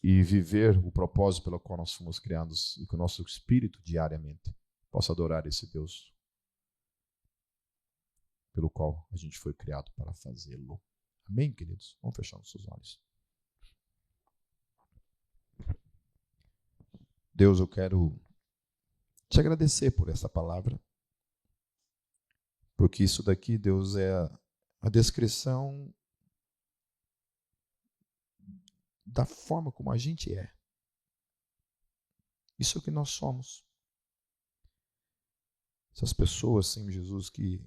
[SPEAKER 1] e viver o propósito pelo qual nós fomos criados e que o nosso espírito diariamente possa adorar esse Deus pelo qual a gente foi criado para fazê-lo. Amém, queridos? Vamos fechar nossos olhos. Deus, eu quero te agradecer por essa palavra, porque isso daqui, Deus, é a descrição da forma como a gente é. Isso é o que nós somos. Essas pessoas, Senhor Jesus, que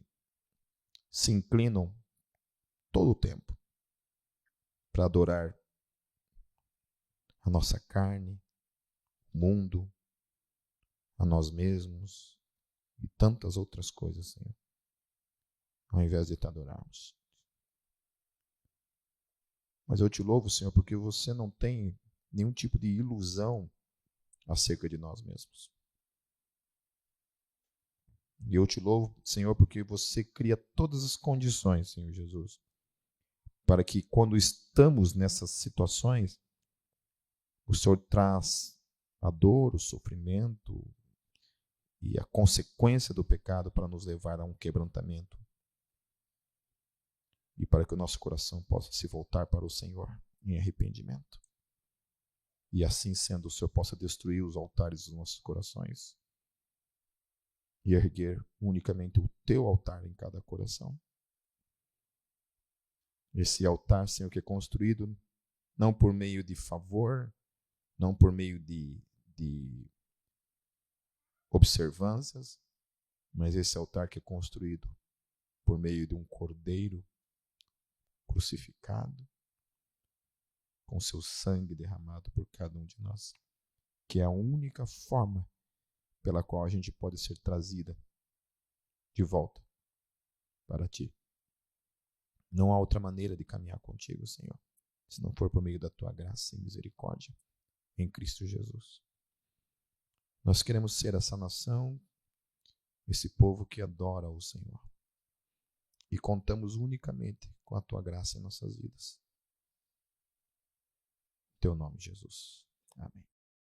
[SPEAKER 1] se inclinam todo o tempo para adorar a nossa carne, o mundo, a nós mesmos e tantas outras coisas, Senhor, ao invés de te adorarmos. Mas eu te louvo, Senhor, porque você não tem nenhum tipo de ilusão acerca de nós mesmos. E eu te louvo, Senhor, porque você cria todas as condições, Senhor Jesus, para que quando estamos nessas situações, o Senhor traz a dor, o sofrimento e a consequência do pecado para nos levar a um quebrantamento. E para que o nosso coração possa se voltar para o Senhor em arrependimento. E assim sendo, o Senhor possa destruir os altares dos nossos corações e erguer unicamente o teu altar em cada coração. Esse altar, Senhor, que é construído não por meio de favor, não por meio de observâncias, mas esse altar que é construído por meio de um cordeiro crucificado, com seu sangue derramado por cada um de nós, que é a única forma pela qual a gente pode ser trazida de volta para ti. Não há outra maneira de caminhar contigo, Senhor, se não for por meio da tua graça e misericórdia em Cristo Jesus. Nós queremos ser essa nação, esse povo que adora o Senhor. E contamos unicamente com a tua graça em nossas vidas. Em teu nome, Jesus. Amém.